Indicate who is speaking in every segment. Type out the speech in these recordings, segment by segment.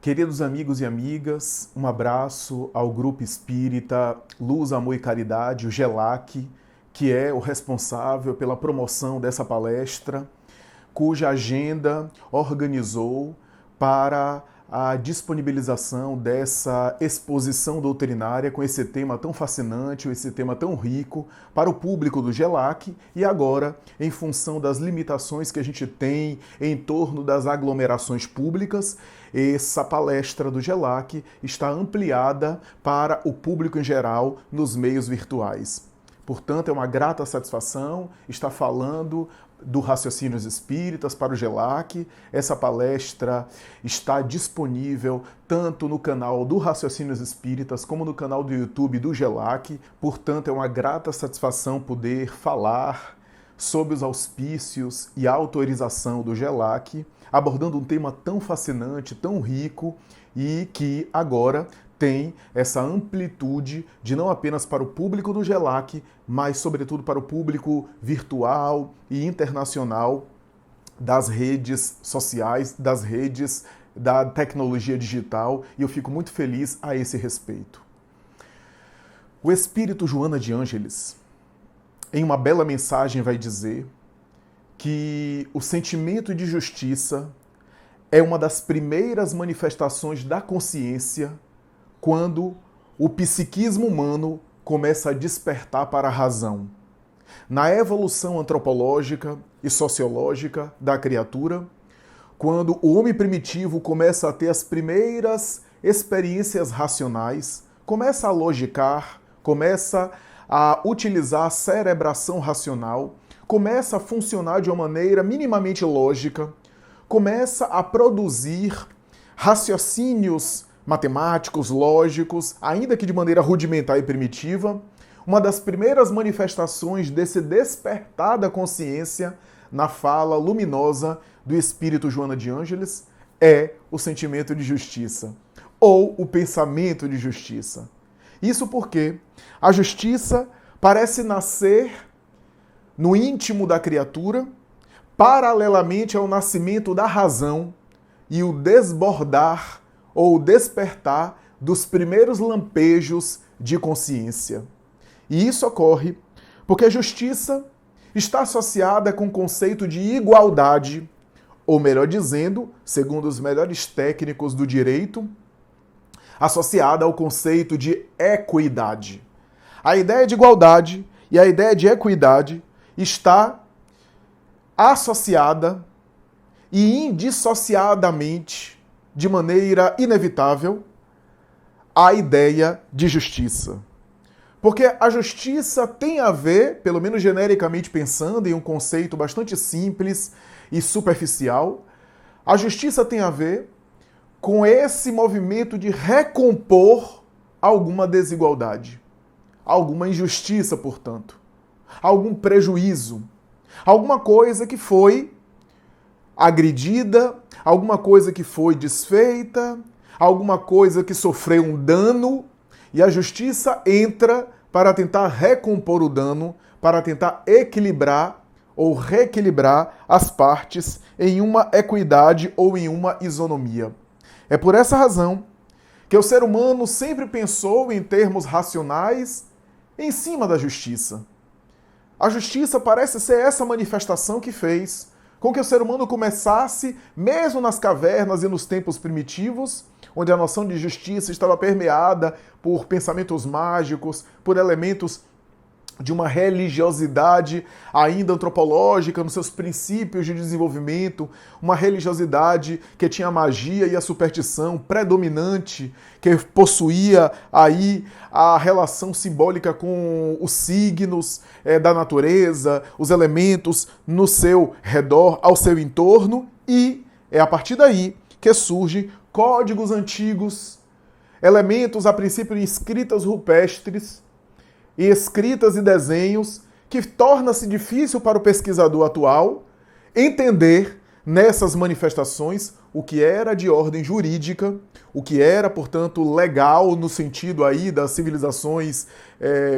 Speaker 1: Queridos amigos e amigas, um abraço ao Grupo Espírita Luz, Amor e Caridade, o GELAC, que é o responsável pela promoção dessa palestra, cuja agenda organizou para a disponibilização dessa exposição doutrinária com esse tema tão fascinante, esse tema tão rico para o público do GELAC e agora, em função das limitações que a gente tem em torno das aglomerações públicas, essa palestra do GELAC está ampliada para o público em geral nos meios virtuais. Portanto, é uma grata satisfação estar falando do Raciocínios Espíritas para o GELAC. Essa palestra está disponível tanto no canal do Raciocínios Espíritas como no canal do YouTube do GELAC. Portanto, é uma grata satisfação poder falar sob os auspícios e autorização do GELAC, abordando um tema tão fascinante, tão rico e que agora tem essa amplitude de não apenas para o público do GELAC, mas sobretudo para o público virtual e internacional das redes sociais, das redes da tecnologia digital, e eu fico muito feliz a esse respeito. O Espírito Joana de Ângeles, em uma bela mensagem, vai dizer que o sentimento de justiça é uma das primeiras manifestações da consciência quando o psiquismo humano começa a despertar para a razão. Na evolução antropológica e sociológica da criatura, quando o homem primitivo começa a ter as primeiras experiências racionais, começa a logicar, começa a utilizar a cerebração racional, começa a funcionar de uma maneira minimamente lógica, começa a produzir raciocínios matemáticos, lógicos, ainda que de maneira rudimentar e primitiva. Uma das primeiras manifestações desse despertar da consciência na fala luminosa do Espírito Joana de Ângeles é o sentimento de justiça, ou o pensamento de justiça. Isso porque a justiça parece nascer no íntimo da criatura, paralelamente ao nascimento da razão e o desbordar ou despertar dos primeiros lampejos de consciência. E isso ocorre porque a justiça está associada com o conceito de igualdade, ou melhor dizendo, segundo os melhores técnicos do direito, associada ao conceito de equidade. A ideia de igualdade e a ideia de equidade está associada e indissociadamente, de maneira inevitável, à ideia de justiça. Porque a justiça tem a ver, pelo menos genericamente pensando em um conceito bastante simples e superficial, a justiça tem a ver com esse movimento de recompor alguma desigualdade, alguma injustiça, portanto, algum prejuízo, alguma coisa que foi agredida, alguma coisa que foi desfeita, alguma coisa que sofreu um dano, e a justiça entra para tentar recompor o dano, para tentar equilibrar ou reequilibrar as partes em uma equidade ou em uma isonomia. É por essa razão que o ser humano sempre pensou em termos racionais em cima da justiça. A justiça parece ser essa manifestação que fez com que o ser humano começasse, mesmo nas cavernas e nos tempos primitivos, onde a noção de justiça estava permeada por pensamentos mágicos, por elementos de uma religiosidade ainda antropológica nos seus princípios de desenvolvimento, uma religiosidade que tinha a magia e a superstição predominante, que possuía aí a relação simbólica com os signos da natureza, os elementos no seu redor, ao seu entorno, e é a partir daí que surgem códigos antigos, elementos a princípio em escritas rupestres, e escritas e desenhos que torna-se difícil para o pesquisador atual entender nessas manifestações o que era de ordem jurídica, o que era, portanto, legal no sentido aí das civilizações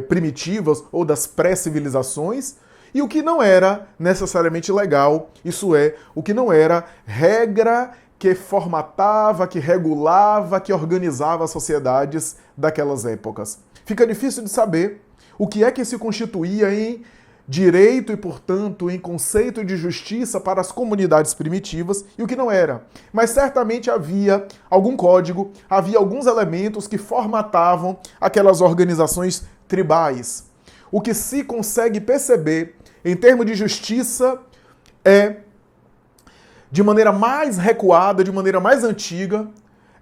Speaker 1: primitivas ou das pré-civilizações, e o que não era necessariamente legal, isso é, o que não era regra que formatava, que regulava, que organizava as sociedades daquelas épocas. Fica difícil de saber o que é que se constituía em direito e, portanto, em conceito de justiça para as comunidades primitivas e o que não era. Mas certamente havia algum código, havia alguns elementos que formatavam aquelas organizações tribais. O que se consegue perceber em termos de justiça é, de maneira mais recuada, de maneira mais antiga,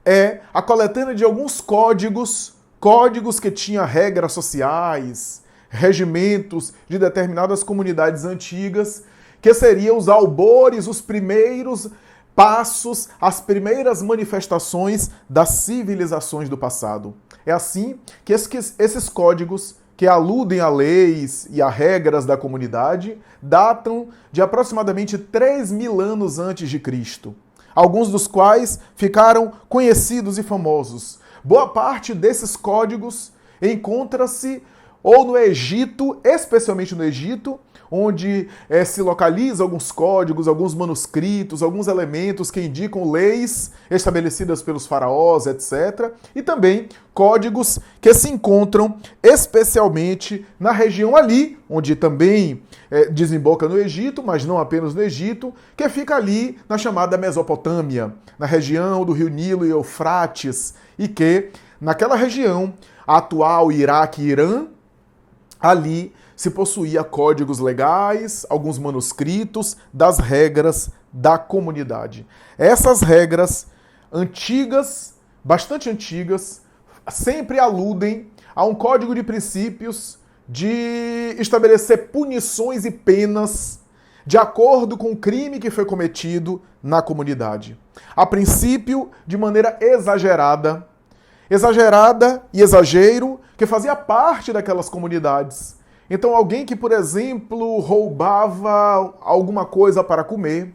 Speaker 1: é a coletânea de alguns códigos que tinham regras sociais, regimentos de determinadas comunidades antigas, que seriam os albores, os primeiros passos, as primeiras manifestações das civilizações do passado. É assim que esses códigos, que aludem a leis e a regras da comunidade, datam de aproximadamente 3.000 anos antes de Cristo, alguns dos quais ficaram conhecidos e famosos. Boa parte desses códigos encontra-se ou no Egito, especialmente no Egito, onde se localizam alguns códigos, alguns manuscritos, alguns elementos que indicam leis estabelecidas pelos faraós, etc. E também códigos que se encontram especialmente na região ali, onde também desemboca no Egito, mas não apenas no Egito, que fica ali na chamada Mesopotâmia, na região do rio Nilo e Eufrates, e que, naquela região, atual Iraque e Irã, ali se possuía códigos legais, alguns manuscritos das regras da comunidade. Essas regras antigas, bastante antigas, sempre aludem a um código de princípios de estabelecer punições e penas de acordo com o crime que foi cometido na comunidade. A princípio, de maneira exagerada e exagero que fazia parte daquelas comunidades. Então, alguém que, por exemplo, roubava alguma coisa para comer,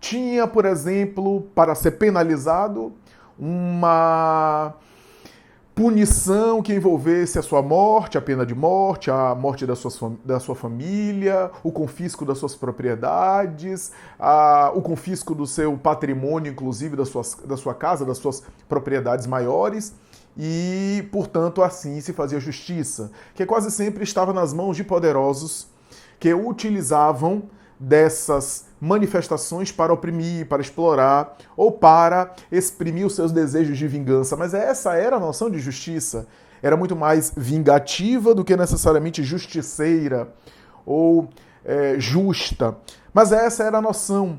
Speaker 1: tinha, por exemplo, para ser penalizado, uma punição que envolvesse a sua morte, a pena de morte, a morte da sua família, o confisco das suas propriedades, o confisco do seu patrimônio, inclusive da sua casa, das suas propriedades maiores. E, portanto, assim se fazia justiça, que quase sempre estava nas mãos de poderosos que utilizavam dessas manifestações para oprimir, para explorar ou para exprimir os seus desejos de vingança. Mas essa era a noção de justiça. Era muito mais vingativa do que necessariamente justiceira ou justa. Mas essa era a noção.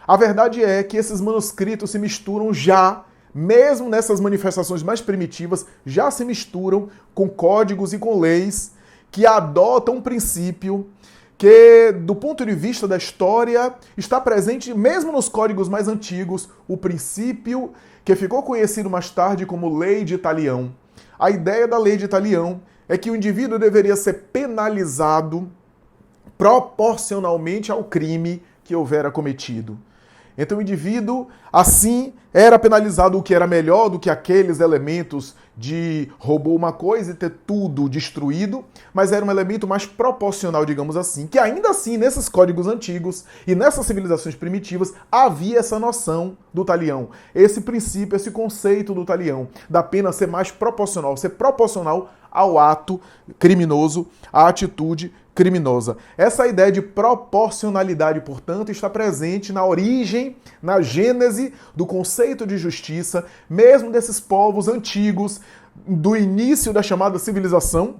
Speaker 1: A verdade é que esses manuscritos se misturam já, mesmo nessas manifestações mais primitivas, já se misturam com códigos e com leis que adotam um princípio que, do ponto de vista da história, está presente mesmo nos códigos mais antigos, o princípio que ficou conhecido mais tarde como Lei de Talião. A ideia da Lei de Talião é que o indivíduo deveria ser penalizado proporcionalmente ao crime que houvera cometido. Então o indivíduo, assim, era penalizado, o que era melhor do que aqueles elementos de roubou uma coisa e ter tudo destruído, mas era um elemento mais proporcional, digamos assim, que ainda assim, nesses códigos antigos e nessas civilizações primitivas, havia essa noção do talião, esse princípio, esse conceito do talião, da pena ser mais proporcional, ser proporcional ao ato criminoso, à atitude criminosa. Essa ideia de proporcionalidade, portanto, está presente na origem, na gênese do conceito de justiça, mesmo desses povos antigos, do início da chamada civilização,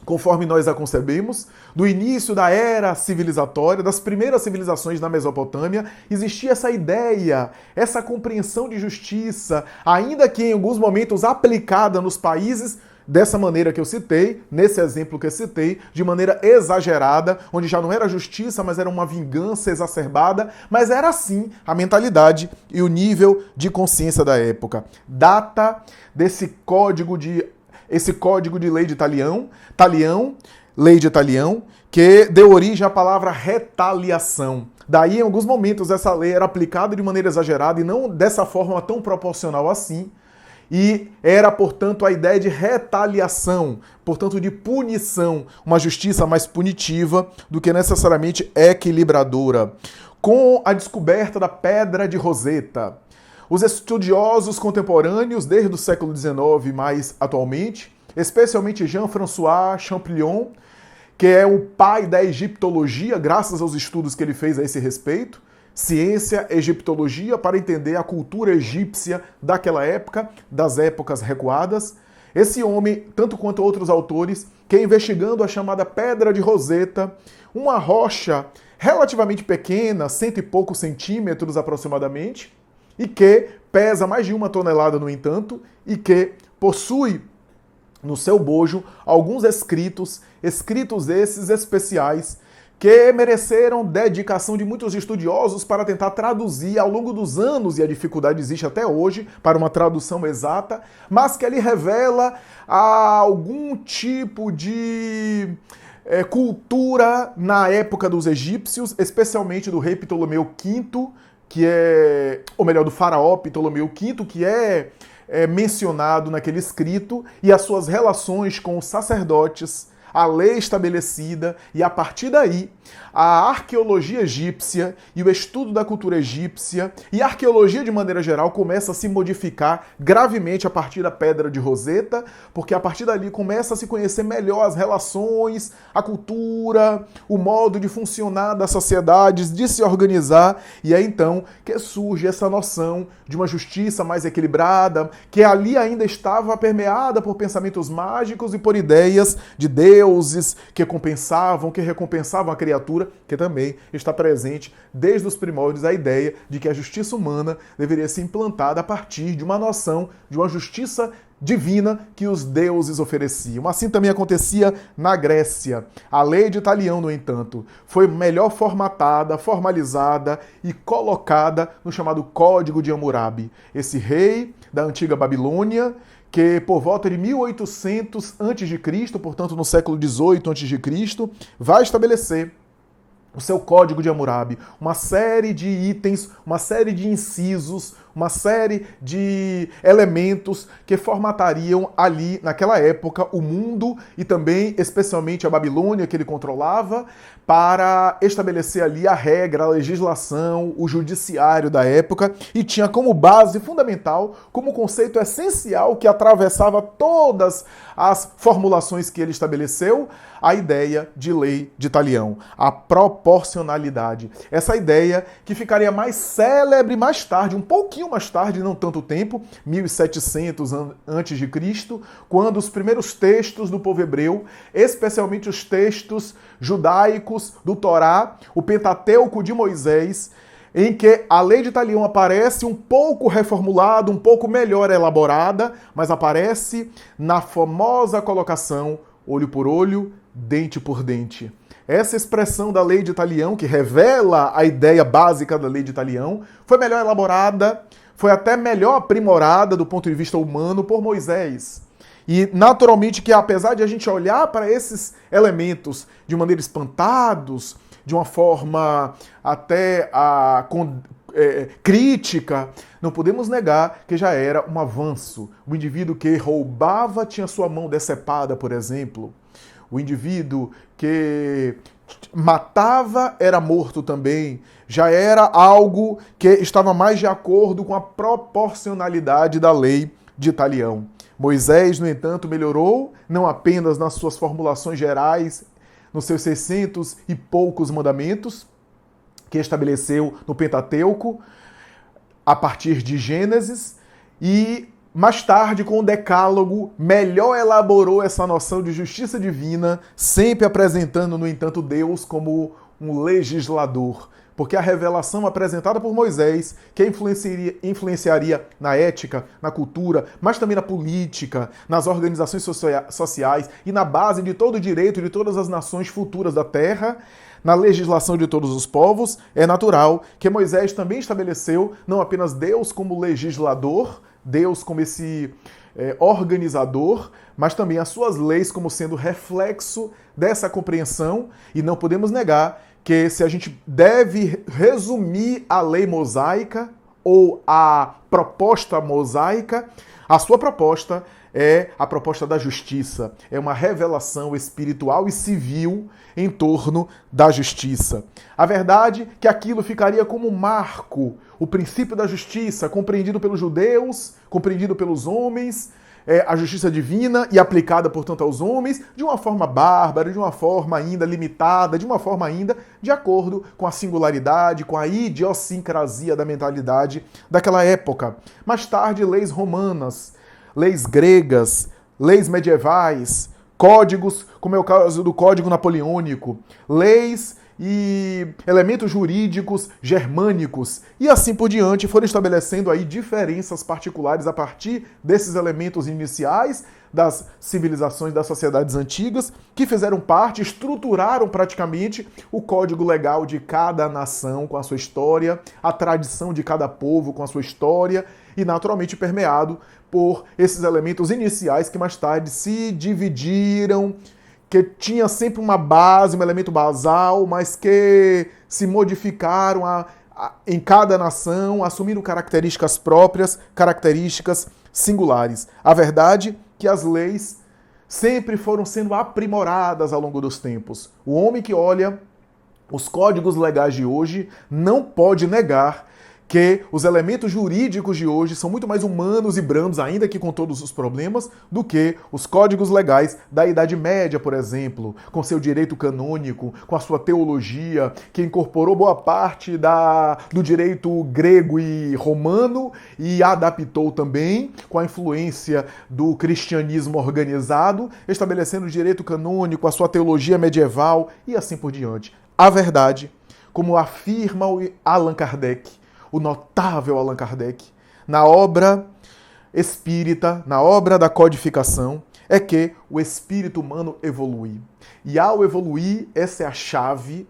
Speaker 1: conforme nós a concebemos, do início da era civilizatória, das primeiras civilizações na Mesopotâmia, existia essa ideia, essa compreensão de justiça, ainda que em alguns momentos aplicada nos países dessa maneira que eu citei, nesse exemplo que eu citei, de maneira exagerada, onde já não era justiça, mas era uma vingança exacerbada, mas era assim a mentalidade e o nível de consciência da época. Data desse código de lei de Talião, lei de Talião, que deu origem à palavra retaliação. Daí, em alguns momentos, essa lei era aplicada de maneira exagerada e não dessa forma tão proporcional assim, e era, portanto, a ideia de retaliação, portanto, de punição, uma justiça mais punitiva do que necessariamente equilibradora. com a descoberta da Pedra de Roseta. Os estudiosos contemporâneos, desde o século XIX mais atualmente, especialmente Jean-François Champollion, que é o pai da egiptologia, graças aos estudos que ele fez a esse respeito, ciência, egiptologia, para entender a cultura egípcia daquela época, das épocas recuadas. Esse homem, tanto quanto outros autores, que investigando a chamada Pedra de Roseta, uma rocha relativamente pequena, 100 e poucos centímetros aproximadamente, e que pesa mais de 1 tonelada, no entanto, e que possui no seu bojo alguns escritos esses especiais, que mereceram dedicação de muitos estudiosos para tentar traduzir ao longo dos anos, e a dificuldade existe até hoje para uma tradução exata, mas que ali revela algum tipo de cultura na época dos egípcios, especialmente do rei Ptolomeu V, do faraó Ptolomeu V, que é mencionado naquele escrito, e as suas relações com os sacerdotes, a lei estabelecida, e a partir daí a arqueologia egípcia e o estudo da cultura egípcia e a arqueologia de maneira geral começa a se modificar gravemente a partir da Pedra de Roseta, porque a partir dali começa a se conhecer melhor as relações, a cultura, o modo de funcionar das sociedades, de se organizar, e é então que surge essa noção de uma justiça mais equilibrada, que ali ainda estava permeada por pensamentos mágicos e por ideias de deuses que compensavam, que recompensavam a criatura, que também está presente desde os primórdios a ideia de que a justiça humana deveria ser implantada a partir de uma noção de uma justiça divina que os deuses ofereciam. Assim também acontecia na Grécia. A lei de Talião, no entanto, foi melhor formatada, formalizada e colocada no chamado Código de Hammurabi. Esse rei da antiga Babilônia, que por volta de 1800 a.C., portanto no século XVIII a.C., vai estabelecer o seu Código de Hammurabi, uma série de itens, uma série de incisos, uma série de elementos que formatariam ali, naquela época, o mundo e também, especialmente, a Babilônia que ele controlava, para estabelecer ali a regra, a legislação, o judiciário da época, e tinha como base fundamental, como conceito essencial que atravessava todas as formulações que ele estabeleceu, a ideia de lei de Talião, a proporcionalidade. Essa ideia que ficaria mais célebre mais tarde, um pouquinho mais tarde, não tanto tempo, 1700 a.C., quando os primeiros textos do povo hebreu, especialmente os textos judaicos do Torá, o Pentateuco de Moisés, em que a lei de Talião aparece um pouco reformulada, um pouco melhor elaborada, mas aparece na famosa colocação olho por olho, dente por dente. Essa expressão da lei de Talião, que revela a ideia básica da lei de Talião, foi melhor elaborada, foi até melhor aprimorada do ponto de vista humano por Moisés. E naturalmente que apesar de a gente olhar para esses elementos de maneira espantados, de uma forma até crítica, não podemos negar que já era um avanço. O indivíduo que roubava tinha sua mão decepada, por exemplo. O indivíduo que matava era morto também. Já era algo que estava mais de acordo com a proporcionalidade da lei de Talião. Moisés, no entanto, melhorou, não apenas nas suas formulações gerais, nos seus 600 e poucos mandamentos, que estabeleceu no Pentateuco, a partir de Gênesis, e mais tarde, com o Decálogo, melhor elaborou essa noção de justiça divina, sempre apresentando, no entanto, Deus como um legislador. Porque a revelação apresentada por Moisés, que influenciaria na ética, na cultura, mas também na política, nas organizações sociais e na base de todo o direito de todas as nações futuras da Terra, na legislação de todos os povos, é natural que Moisés também estabeleceu não apenas Deus como legislador, Deus como esse organizador, mas também as suas leis como sendo reflexo dessa compreensão, e não podemos negar que se a gente deve resumir a lei mosaica ou a proposta mosaica, a sua proposta é a proposta da justiça. É uma revelação espiritual e civil em torno da justiça. A verdade é que aquilo ficaria como marco, o princípio da justiça, compreendido pelos judeus, compreendido pelos homens, a justiça divina e aplicada, portanto, aos homens, de uma forma bárbara, de uma forma ainda limitada, de uma forma ainda de acordo com a singularidade, com a idiosincrasia da mentalidade daquela época. Mais tarde, leis romanas, leis gregas, leis medievais, códigos, como é o caso do Código Napoleônico, leis e elementos jurídicos germânicos e assim por diante foram estabelecendo aí diferenças particulares a partir desses elementos iniciais das civilizações, das sociedades antigas, que fizeram parte, estruturaram praticamente o código legal de cada nação com a sua história, a tradição de cada povo com a sua história e naturalmente permeado por esses elementos iniciais que mais tarde se dividiram, que tinha sempre uma base, um elemento basal, mas que se modificaram em cada nação, assumiram características próprias, características singulares. A verdade é que as leis sempre foram sendo aprimoradas ao longo dos tempos. O homem que olha os códigos legais de hoje não pode negar que os elementos jurídicos de hoje são muito mais humanos e brandos, ainda que com todos os problemas, do que os códigos legais da Idade Média, por exemplo, com seu direito canônico, com a sua teologia, que incorporou boa parte do direito grego e romano e adaptou também com a influência do cristianismo organizado, estabelecendo o direito canônico, a sua teologia medieval e assim por diante. A verdade, como afirma Allan Kardec, o notável Allan Kardec, na obra espírita, na obra da codificação, é que o espírito humano evolui. E ao evoluir, essa é a chave,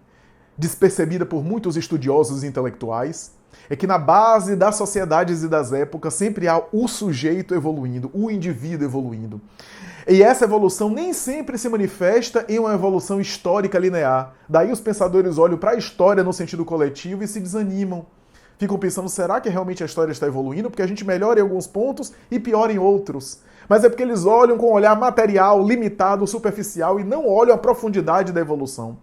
Speaker 1: despercebida por muitos estudiosos e intelectuais, é que na base das sociedades e das épocas sempre há o sujeito evoluindo, o indivíduo evoluindo. E essa evolução nem sempre se manifesta em uma evolução histórica linear. Daí os pensadores olham para a história no sentido coletivo e se desanimam. Ficam pensando, será que realmente a história está evoluindo? Porque a gente melhora em alguns pontos e piora em outros. Mas é porque eles olham com um olhar material, limitado, superficial e não olham a profundidade da evolução.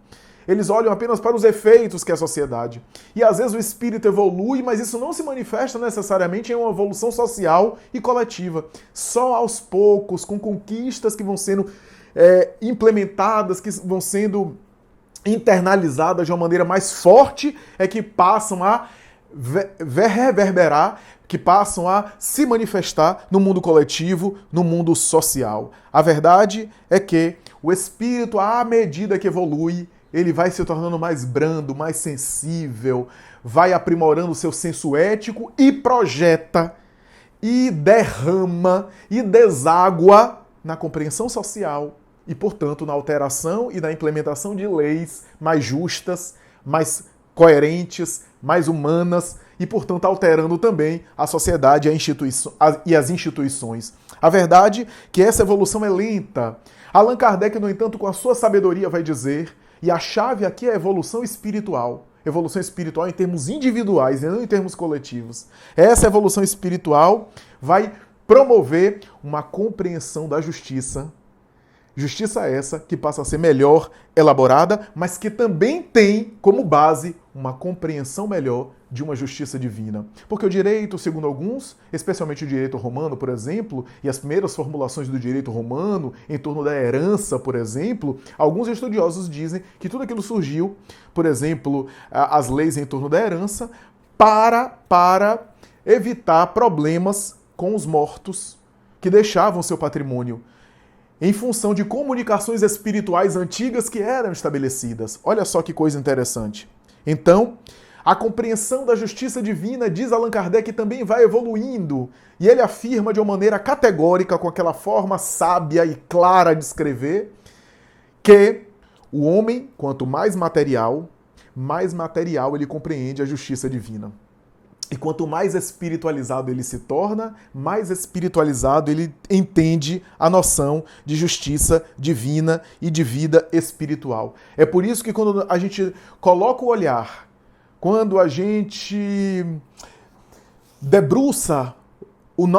Speaker 1: Eles olham apenas para os efeitos que é a sociedade. E às vezes o espírito evolui, mas isso não se manifesta necessariamente em uma evolução social e coletiva. Só aos poucos, com conquistas que vão sendo implementadas, que vão sendo internalizadas de uma maneira mais forte, é que passam a reverberar, que passam a se manifestar no mundo coletivo, no mundo social. A verdade é que o espírito, à medida que evolui, ele vai se tornando mais brando, mais sensível, vai aprimorando o seu senso ético e projeta, e derrama, e deságua na compreensão social e, portanto, na alteração e na implementação de leis mais justas, mais coerentes, mais humanas e, portanto, alterando também a sociedade e as instituições. A verdade é que essa evolução é lenta. Allan Kardec, no entanto, com a sua sabedoria vai dizer, e a chave aqui é a evolução espiritual. Evolução espiritual em termos individuais e não em termos coletivos. Essa evolução espiritual vai promover uma compreensão da justiça. Justiça essa que passa a ser melhor elaborada, mas que também tem como base uma compreensão melhor de uma justiça divina. Porque o direito, segundo alguns, especialmente o direito romano, por exemplo, e as primeiras formulações do direito romano em torno da herança, por exemplo, alguns estudiosos dizem que tudo aquilo surgiu, por exemplo, as leis em torno da herança, para evitar problemas com os mortos que deixavam seu patrimônio em função de comunicações espirituais antigas que eram estabelecidas. Olha só que coisa interessante. Então, a compreensão da justiça divina, diz Allan Kardec, também vai evoluindo. E ele afirma de uma maneira categórica, com aquela forma sábia e clara de escrever, que o homem, quanto mais material ele compreende a justiça divina. E quanto mais espiritualizado ele se torna, mais espiritualizado ele entende a noção de justiça divina e de vida espiritual. É por isso que quando a gente coloca o olhar, quando a gente debruça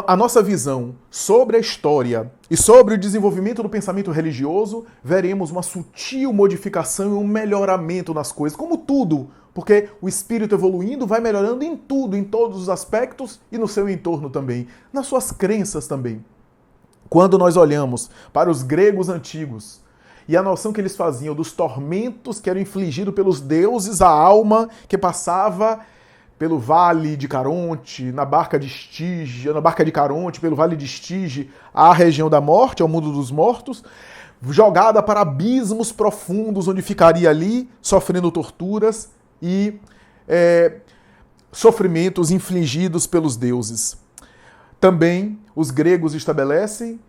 Speaker 1: a nossa visão sobre a história e sobre o desenvolvimento do pensamento religioso, veremos uma sutil modificação e um melhoramento nas coisas, como tudo, porque o espírito evoluindo vai melhorando em tudo, em todos os aspectos e no seu entorno também, nas suas crenças também. Quando nós olhamos para os gregos antigos e a noção que eles faziam dos tormentos que eram infligidos pelos deuses à alma que passava pelo vale de Caronte, na barca de Caronte, pelo vale de Estige, à região da morte, ao mundo dos mortos, jogada para abismos profundos, onde ficaria ali, sofrendo torturas e sofrimentos infligidos pelos deuses. Também os gregos estabelecem,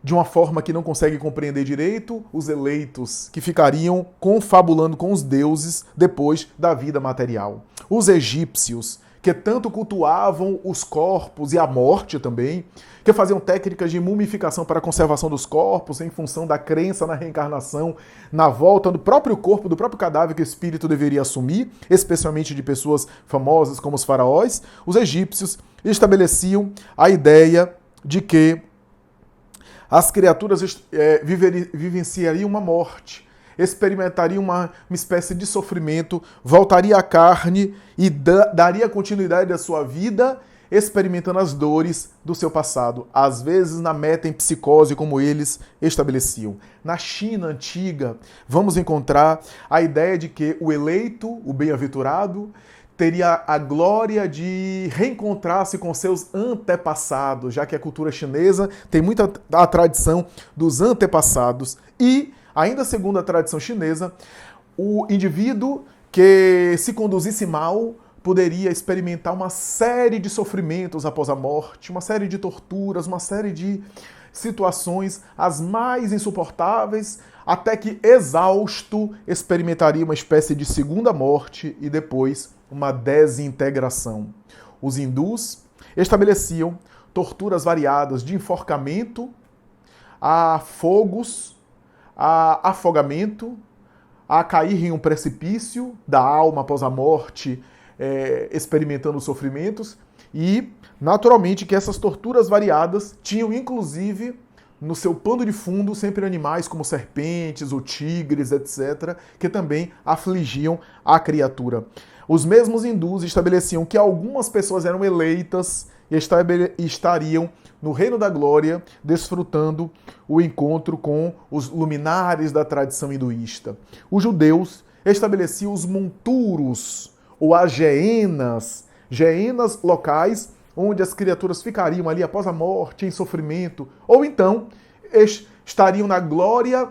Speaker 1: de uma forma que não consegue compreender direito, os eleitos, que ficariam confabulando com os deuses depois da vida material. Os egípcios, que tanto cultuavam os corpos e a morte também, que faziam técnicas de mumificação para a conservação dos corpos, em função da crença na reencarnação, na volta do próprio corpo, do próprio cadáver que o espírito deveria assumir, especialmente de pessoas famosas como os faraós. Os egípcios estabeleciam a ideia de que as criaturas vivenciariam uma morte, experimentariam uma espécie de sofrimento, voltaria à carne e daria continuidade à sua vida, experimentando as dores do seu passado, às vezes na metempsicose, como eles estabeleciam. Na China antiga, vamos encontrar a ideia de que o eleito, o bem-aventurado, teria a glória de reencontrar-se com seus antepassados, já que a cultura chinesa tem muita a tradição dos antepassados. E, ainda segundo a tradição chinesa, o indivíduo que se conduzisse mal poderia experimentar uma série de sofrimentos após a morte, uma série de torturas, uma série de situações as mais insuportáveis, até que, exausto, experimentaria uma espécie de segunda morte e depois uma desintegração. Os hindus estabeleciam torturas variadas de enforcamento, a fogos, a afogamento, a cair em um precipício da alma após a morte, experimentando sofrimentos, e naturalmente que essas torturas variadas tinham inclusive no seu pano de fundo sempre animais como serpentes ou tigres, etc., que também afligiam a criatura. Os mesmos hindus estabeleciam que algumas pessoas eram eleitas e estariam no reino da glória, desfrutando o encontro com os luminares da tradição hinduísta. Os judeus estabeleciam os monturos, ou as geenas locais, onde as criaturas ficariam ali após a morte, em sofrimento, ou então estariam na glória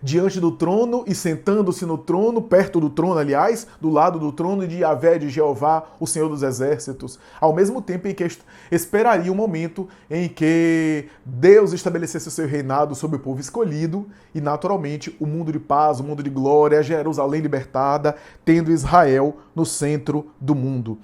Speaker 1: diante do trono e sentando-se no trono, perto do trono, aliás, do lado do trono de Yahvé, de Jeová, o Senhor dos Exércitos, ao mesmo tempo em que esperaria o momento em que Deus estabelecesse o seu reinado sobre o povo escolhido e, naturalmente, o mundo de paz, o mundo de glória, Jerusalém libertada, tendo Israel no centro do mundo.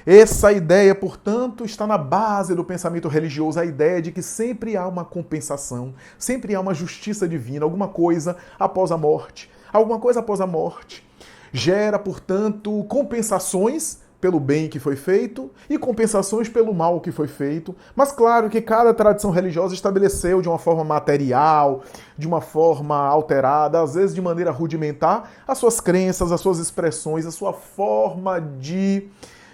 Speaker 1: Essa ideia, portanto, está na base do pensamento religioso, a ideia de que sempre há uma compensação, sempre há uma justiça divina, alguma coisa após a morte. Alguma coisa após a morte gera, portanto, compensações pelo bem que foi feito e compensações pelo mal que foi feito. Mas claro que cada tradição religiosa estabeleceu de uma forma material, de uma forma alterada, às vezes de maneira rudimentar, as suas crenças, as suas expressões, a sua forma de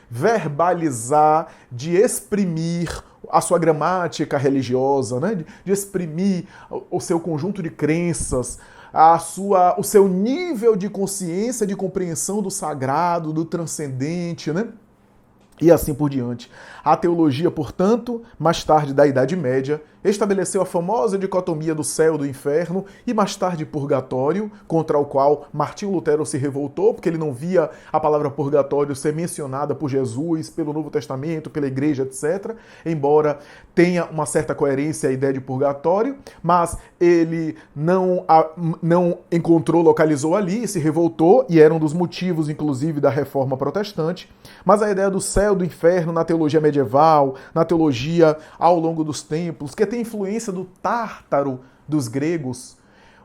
Speaker 1: verbalizar, de exprimir a sua gramática religiosa, né? De exprimir o seu conjunto de crenças, o seu nível de consciência, de compreensão do sagrado, do transcendente, né? E assim por diante. A teologia, portanto, mais tarde da Idade Média, estabeleceu a famosa dicotomia do céu e do inferno e mais tarde purgatório, contra o qual Martinho Lutero se revoltou, porque ele não via a palavra purgatório ser mencionada por Jesus, pelo Novo Testamento, pela Igreja, etc., embora tenha uma certa coerência a ideia de purgatório, mas ele não encontrou, localizou ali, se revoltou, e era um dos motivos, inclusive, da Reforma Protestante. Mas a ideia do céu, do inferno, na teologia medieval, na teologia ao longo dos tempos, que tem influência do tártaro dos gregos,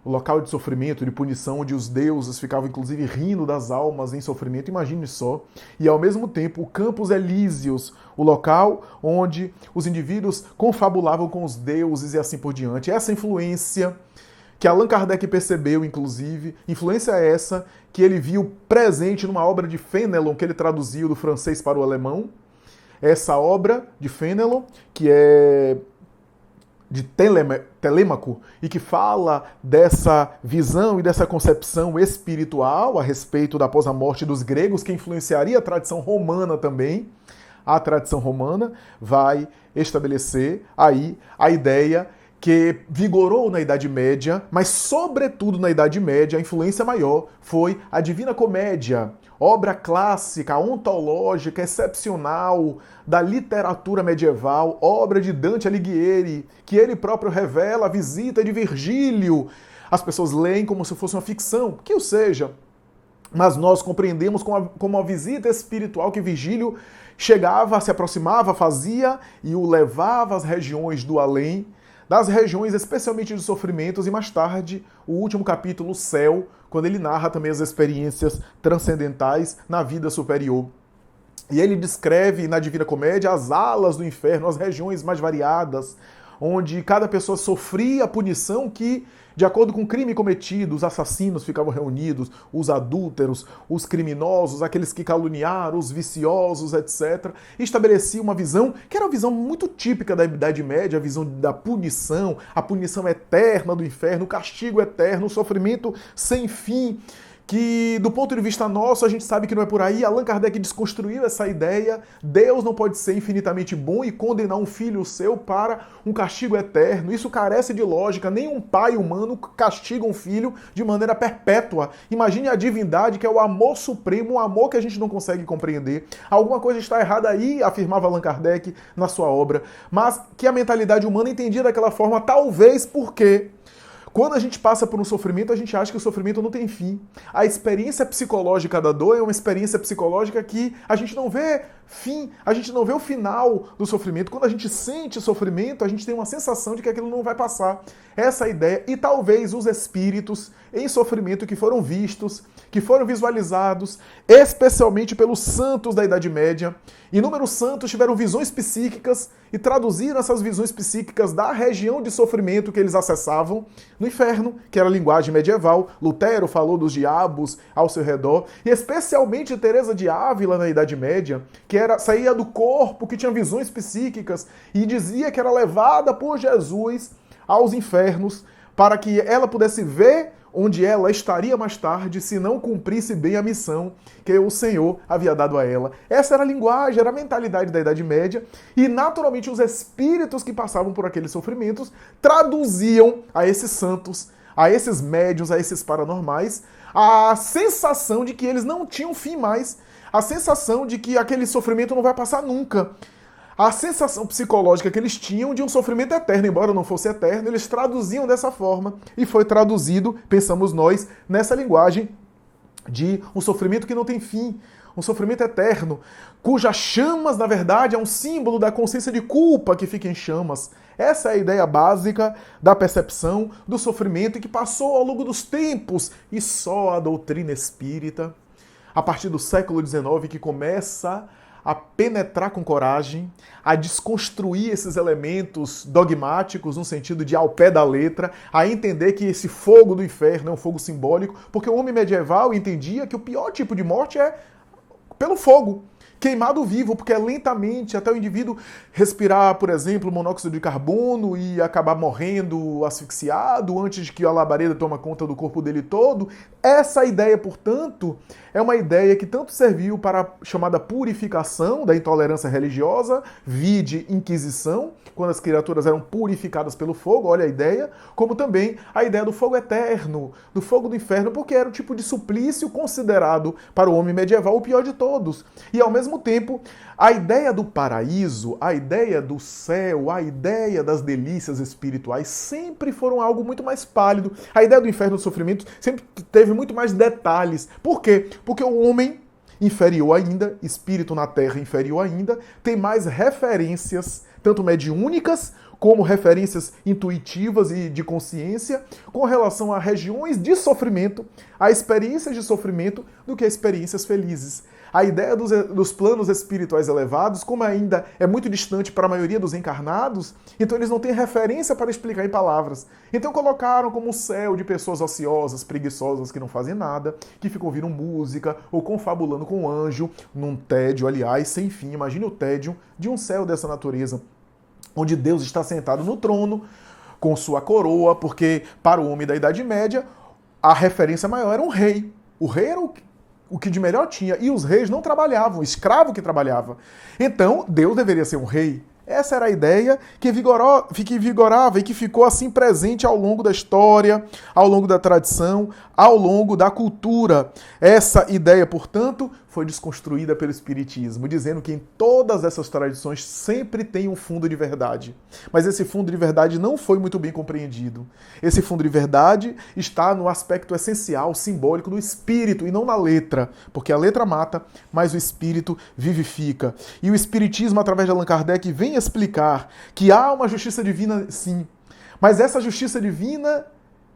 Speaker 1: o local de sofrimento, de punição, onde os deuses ficavam inclusive rindo das almas em sofrimento, imagine só. E ao mesmo tempo o Campos Elíseos, o local onde os indivíduos confabulavam com os deuses e assim por diante. Essa influência que Allan Kardec percebeu, inclusive, influência essa que ele viu presente numa obra de Fénelon, que ele traduziu do francês para o alemão. Essa obra de Fénelon, que é de Telêmaco, e que fala dessa visão e dessa concepção espiritual a respeito da pós-morte dos gregos, que influenciaria a tradição romana também. A tradição romana vai estabelecer aí a ideia que vigorou na Idade Média, mas sobretudo na Idade Média, a influência maior foi a Divina Comédia, obra clássica, ontológica, excepcional da literatura medieval, obra de Dante Alighieri, que ele próprio revela a visita de Virgílio. As pessoas leem como se fosse uma ficção, que o seja, mas nós compreendemos como a visita espiritual que Virgílio chegava, se aproximava, fazia e o levava às regiões do além, das regiões especialmente de sofrimentos, e mais tarde o último capítulo, o Céu, quando ele narra também as experiências transcendentais na vida superior. E ele descreve na Divina Comédia as alas do inferno, as regiões mais variadas, onde cada pessoa sofria a punição que, de acordo com o crime cometido, os assassinos ficavam reunidos, os adúlteros, os criminosos, aqueles que caluniaram, os viciosos, etc. E estabelecia uma visão que era uma visão muito típica da Idade Média, a visão da punição, a punição eterna do inferno, o castigo eterno, o sofrimento sem fim, que do ponto de vista nosso a gente sabe que não é por aí. Allan Kardec desconstruiu essa ideia. Deus não pode ser infinitamente bom e condenar um filho seu para um castigo eterno. Isso carece de lógica. Nenhum pai humano castiga um filho de maneira perpétua. Imagine a divindade, que é o amor supremo, um amor que a gente não consegue compreender. Alguma coisa está errada aí, afirmava Allan Kardec na sua obra, mas que a mentalidade humana entendia daquela forma, talvez porque quando a gente passa por um sofrimento, a gente acha que o sofrimento não tem fim. A experiência psicológica da dor é uma experiência psicológica que a gente não vê fim, a gente não vê o final do sofrimento. Quando a gente sente sofrimento, a gente tem uma sensação de que aquilo não vai passar. Essa é a ideia. E talvez os espíritos em sofrimento que foram vistos, que foram visualizados, especialmente pelos santos da Idade Média. Inúmeros santos tiveram visões psíquicas e traduziram essas visões psíquicas da região de sofrimento que eles acessavam no inferno, que era a linguagem medieval. Lutero falou dos diabos ao seu redor, e especialmente Teresa de Ávila na Idade Média, que saía do corpo, que tinha visões psíquicas e dizia que era levada por Jesus aos infernos para que ela pudesse ver onde ela estaria mais tarde se não cumprisse bem a missão que o Senhor havia dado a ela. Essa era a linguagem, era a mentalidade da Idade Média, e naturalmente os espíritos que passavam por aqueles sofrimentos traduziam a esses santos, a esses médiuns, a esses paranormais, a sensação de que eles não tinham fim mais, a sensação de que aquele sofrimento não vai passar nunca. A sensação psicológica que eles tinham de um sofrimento eterno, embora não fosse eterno, eles traduziam dessa forma, e foi traduzido, pensamos nós, nessa linguagem de um sofrimento que não tem fim, um sofrimento eterno, cujas chamas, na verdade, é um símbolo da consciência de culpa que fica em chamas. Essa é a ideia básica da percepção do sofrimento e que passou ao longo dos tempos, e só a doutrina espírita, a partir do século XIX, que começa a penetrar com coragem, a desconstruir esses elementos dogmáticos no sentido de ao pé da letra, a entender que esse fogo do inferno é um fogo simbólico, porque o homem medieval entendia que o pior tipo de morte é pelo fogo, queimado vivo, porque é lentamente, até o indivíduo respirar, por exemplo, monóxido de carbono e acabar morrendo asfixiado antes de que a labareda tome conta do corpo dele todo. Essa ideia, portanto, é uma ideia que tanto serviu para a chamada purificação da intolerância religiosa, vide Inquisição, quando as criaturas eram purificadas pelo fogo, olha a ideia, como também a ideia do fogo eterno, do fogo do inferno, porque era o tipo de suplício considerado para o homem medieval o pior de todos. E ao mesmo tempo, a ideia do paraíso, a ideia do céu, a ideia das delícias espirituais sempre foram algo muito mais pálido. A ideia do inferno e do sofrimento sempre teve muito mais detalhes. Por quê? Porque o homem inferior ainda, espírito na Terra inferior ainda, tem mais referências, tanto mediúnicas como referências intuitivas e de consciência, com relação a regiões de sofrimento, a experiências de sofrimento, do que a experiências felizes. A ideia dos planos espirituais elevados, como ainda é muito distante para a maioria dos encarnados, então eles não têm referência para explicar em palavras. Então colocaram como um céu de pessoas ociosas, preguiçosas, que não fazem nada, que ficam ouvindo música ou confabulando com o anjo, num tédio, aliás, sem fim. Imagine o tédio de um céu dessa natureza, onde Deus está sentado no trono, com sua coroa, porque para o homem da Idade Média, a referência maior era um rei. O rei era o que de melhor tinha, e os reis não trabalhavam, o escravo que trabalhava. Então, Deus deveria ser um rei. Essa era a ideia que vigorava e que ficou assim presente ao longo da história, ao longo da tradição, ao longo da cultura. Essa ideia, portanto, foi desconstruída pelo Espiritismo, dizendo que em todas essas tradições sempre tem um fundo de verdade. Mas esse fundo de verdade não foi muito bem compreendido. Esse fundo de verdade está no aspecto essencial, simbólico do espírito e não na letra, porque a letra mata, mas o espírito vivifica. E o Espiritismo, através de Allan Kardec, vem explicar que há uma justiça divina, sim, mas essa justiça divina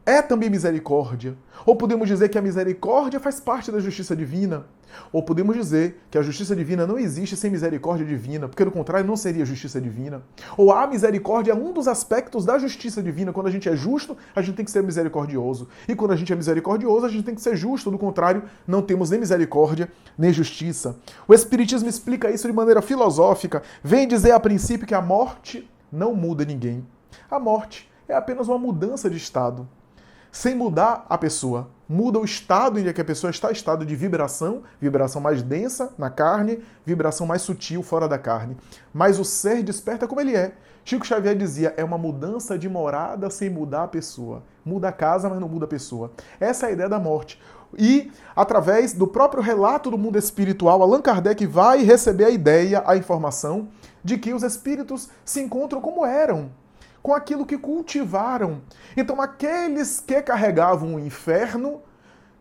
Speaker 1: é também misericórdia. Ou podemos dizer que a misericórdia faz parte da justiça divina. Ou podemos dizer que a justiça divina não existe sem misericórdia divina, porque, do contrário, não seria justiça divina. Ou a misericórdia é um dos aspectos da justiça divina. Quando a gente é justo, a gente tem que ser misericordioso. E quando a gente é misericordioso, a gente tem que ser justo. Do contrário, não temos nem misericórdia, nem justiça. O Espiritismo explica isso de maneira filosófica. Vem dizer, a princípio, que a morte não muda ninguém. A morte é apenas uma mudança de estado. Sem mudar a pessoa. Muda o estado em que a pessoa está, estado de vibração, vibração mais densa na carne, vibração mais sutil fora da carne. Mas o ser desperta como ele é. Chico Xavier dizia, é uma mudança de morada sem mudar a pessoa. Muda a casa, mas não muda a pessoa. Essa é a ideia da morte. E, através do próprio relato do mundo espiritual, Allan Kardec vai receber a ideia, a informação, de que os espíritos se encontram como eram, com aquilo que cultivaram. Então, aqueles que carregavam o inferno,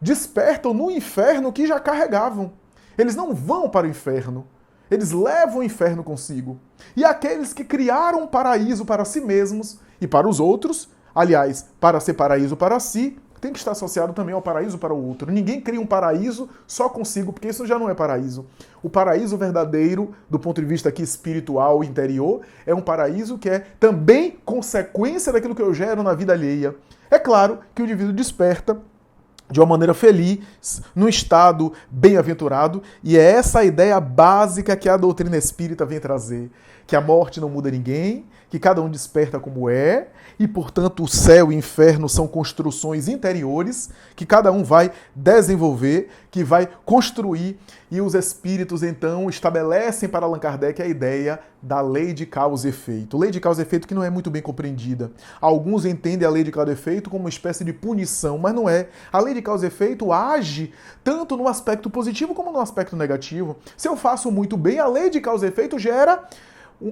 Speaker 1: despertam no inferno que já carregavam. Eles não vão para o inferno, eles levam o inferno consigo. E aqueles que criaram um paraíso para si mesmos e para os outros, aliás, para ser paraíso para si, tem que estar associado também ao paraíso para o outro. Ninguém cria um paraíso só consigo, porque isso já não é paraíso. O paraíso verdadeiro, do ponto de vista aqui espiritual, interior, é um paraíso que é também consequência daquilo que eu gero na vida alheia. É claro que o indivíduo desperta de uma maneira feliz, num estado bem-aventurado, e é essa a ideia básica que a doutrina espírita vem trazer, que a morte não muda ninguém, que cada um desperta como é, e, portanto, o céu e o inferno são construções interiores que cada um vai desenvolver, que vai construir, e os espíritos, então, estabelecem para Allan Kardec a ideia da lei de causa e efeito. Lei de causa e efeito que não é muito bem compreendida. Alguns entendem a lei de causa e efeito como uma espécie de punição, mas não é. A lei de causa e efeito age tanto no aspecto positivo como no aspecto negativo. Se eu faço muito bem, a lei de causa e efeito gera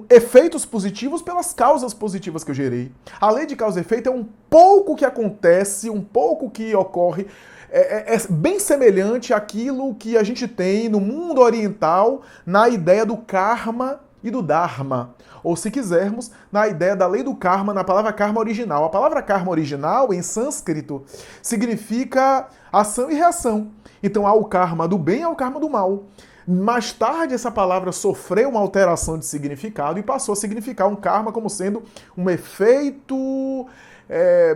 Speaker 1: efeitos positivos pelas causas positivas que eu gerei. A lei de causa e efeito é um pouco que acontece, um pouco que ocorre, é bem semelhante àquilo que a gente tem no mundo oriental na ideia do karma e do dharma. Ou, se quisermos, na ideia da lei do karma, na palavra karma original. A palavra karma original, em sânscrito, significa ação e reação. Então há o karma do bem e há o karma do mal. Mais tarde, essa palavra sofreu uma alteração de significado e passou a significar um karma como sendo um efeito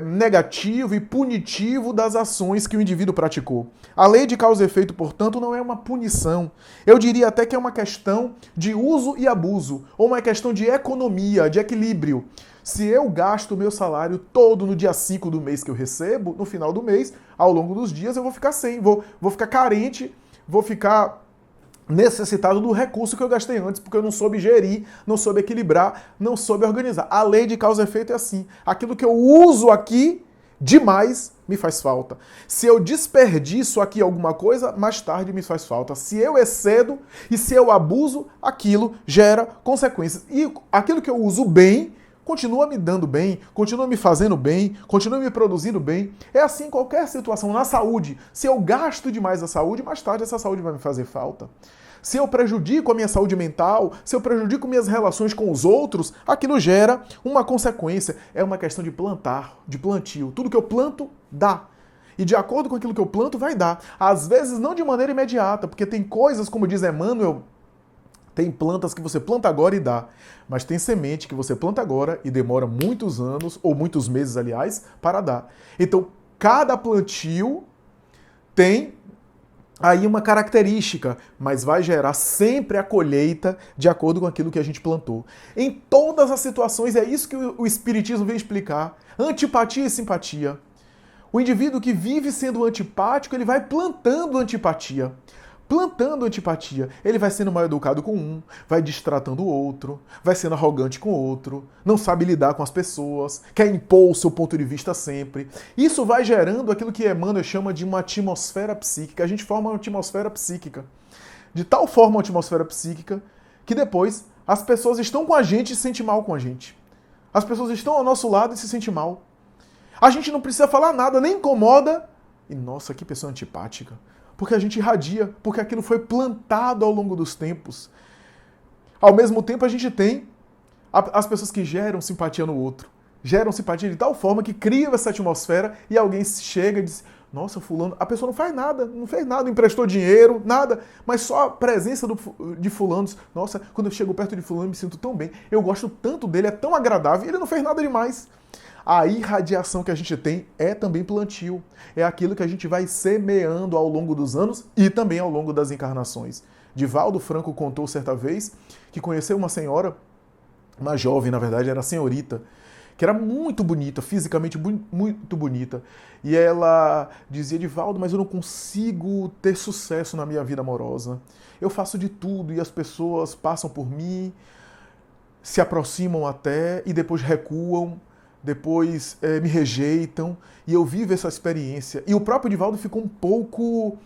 Speaker 1: negativo e punitivo das ações que o indivíduo praticou. A lei de causa e efeito, portanto, não é uma punição. Eu diria até que é uma questão de uso e abuso, ou uma questão de economia, de equilíbrio. Se eu gasto o meu salário todo no dia 5 do mês que eu recebo, no final do mês, ao longo dos dias, eu vou ficar sem, vou ficar carente, vou ficar necessitado do recurso que eu gastei antes, porque eu não soube gerir, não soube equilibrar, não soube organizar. A lei de causa e efeito é assim. Aquilo que eu uso aqui demais me faz falta. Se eu desperdiço aqui alguma coisa, mais tarde me faz falta. Se eu excedo e se eu abuso, aquilo gera consequências. E aquilo que eu uso bem, continua me dando bem, continua me fazendo bem, continua me produzindo bem. É assim em qualquer situação. Na saúde, se eu gasto demais a saúde, mais tarde essa saúde vai me fazer falta. Se eu prejudico a minha saúde mental, se eu prejudico minhas relações com os outros, aquilo gera uma consequência. É uma questão de plantar, de plantio. Tudo que eu planto, dá. E de acordo com aquilo que eu planto, vai dar. Às vezes não de maneira imediata, porque tem coisas, como diz Emmanuel, tem plantas que você planta agora e dá. Mas tem semente que você planta agora e demora muitos anos, ou muitos meses, aliás, para dar. Então, cada plantio tem aí uma característica, mas vai gerar sempre a colheita de acordo com aquilo que a gente plantou. Em todas as situações, é isso que o Espiritismo vem explicar. Antipatia e simpatia. O indivíduo que vive sendo antipático, ele vai plantando antipatia. Plantando antipatia, ele vai sendo mal educado com um, vai destratando o outro, vai sendo arrogante com o outro, não sabe lidar com as pessoas, quer impor o seu ponto de vista sempre. Isso vai gerando aquilo que Emmanuel chama de uma atmosfera psíquica. A gente forma uma atmosfera psíquica. De tal forma uma atmosfera psíquica que depois as pessoas estão com a gente e se sentem mal com a gente. As pessoas estão ao nosso lado e se sentem mal. A gente não precisa falar nada, nem incomoda. E nossa, que pessoa antipática. Porque a gente irradia, porque aquilo foi plantado ao longo dos tempos. Ao mesmo tempo, a gente tem as pessoas que geram simpatia no outro. Geram simpatia de tal forma que cria essa atmosfera e alguém chega e diz: nossa, fulano, a pessoa não faz nada, não fez nada, não emprestou dinheiro, nada, mas só a presença de fulano. Nossa, quando eu chego perto de fulano, eu me sinto tão bem, eu gosto tanto dele, é tão agradável, e ele não fez nada demais. A irradiação que a gente tem é também plantio. É aquilo que a gente vai semeando ao longo dos anos e também ao longo das encarnações. Divaldo Franco contou certa vez que conheceu uma senhora, uma jovem, na verdade, era senhorita, que era muito bonita, fisicamente muito bonita. E ela dizia: Divaldo, mas eu não consigo ter sucesso na minha vida amorosa. Eu faço de tudo e as pessoas passam por mim, se aproximam até e depois recuam. Depois me rejeitam, e eu vivo essa experiência. E o próprio Divaldo ficou um pouco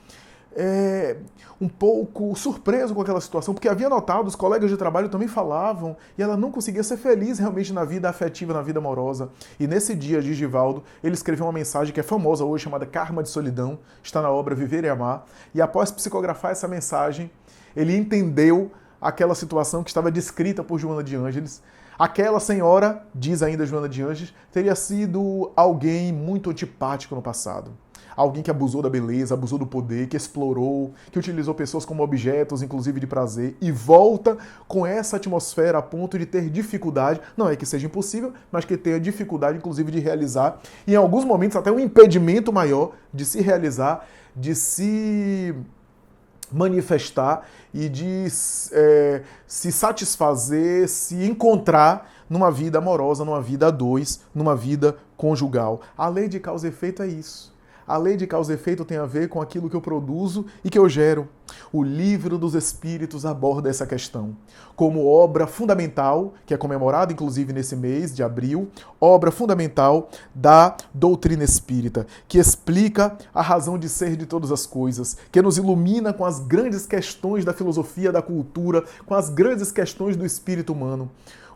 Speaker 1: surpreso com aquela situação, porque havia notado, os colegas de trabalho também falavam, e ela não conseguia ser feliz realmente na vida afetiva, na vida amorosa. E nesse dia, diz Divaldo, ele escreveu uma mensagem que é famosa hoje, chamada Karma de Solidão, está na obra Viver e Amar, e após psicografar essa mensagem, ele entendeu aquela situação que estava descrita por Joana de Ângeles. Aquela senhora, diz ainda Joana de Ângeles, teria sido alguém muito antipático no passado. Alguém que abusou da beleza, abusou do poder, que explorou, que utilizou pessoas como objetos, inclusive de prazer, e volta com essa atmosfera a ponto de ter dificuldade, não é que seja impossível, mas que tenha dificuldade, inclusive, de realizar, e em alguns momentos até um impedimento maior de se realizar, de se manifestar e de se satisfazer, se encontrar numa vida amorosa, numa vida a dois, numa vida conjugal. A lei de causa e efeito é isso. A lei de causa e efeito tem a ver com aquilo que eu produzo e que eu gero. O Livro dos Espíritos aborda essa questão como obra fundamental, que é comemorada inclusive nesse mês de abril, obra fundamental da doutrina espírita, que explica a razão de ser de todas as coisas, que nos ilumina com as grandes questões da filosofia, da cultura, com as grandes questões do espírito humano.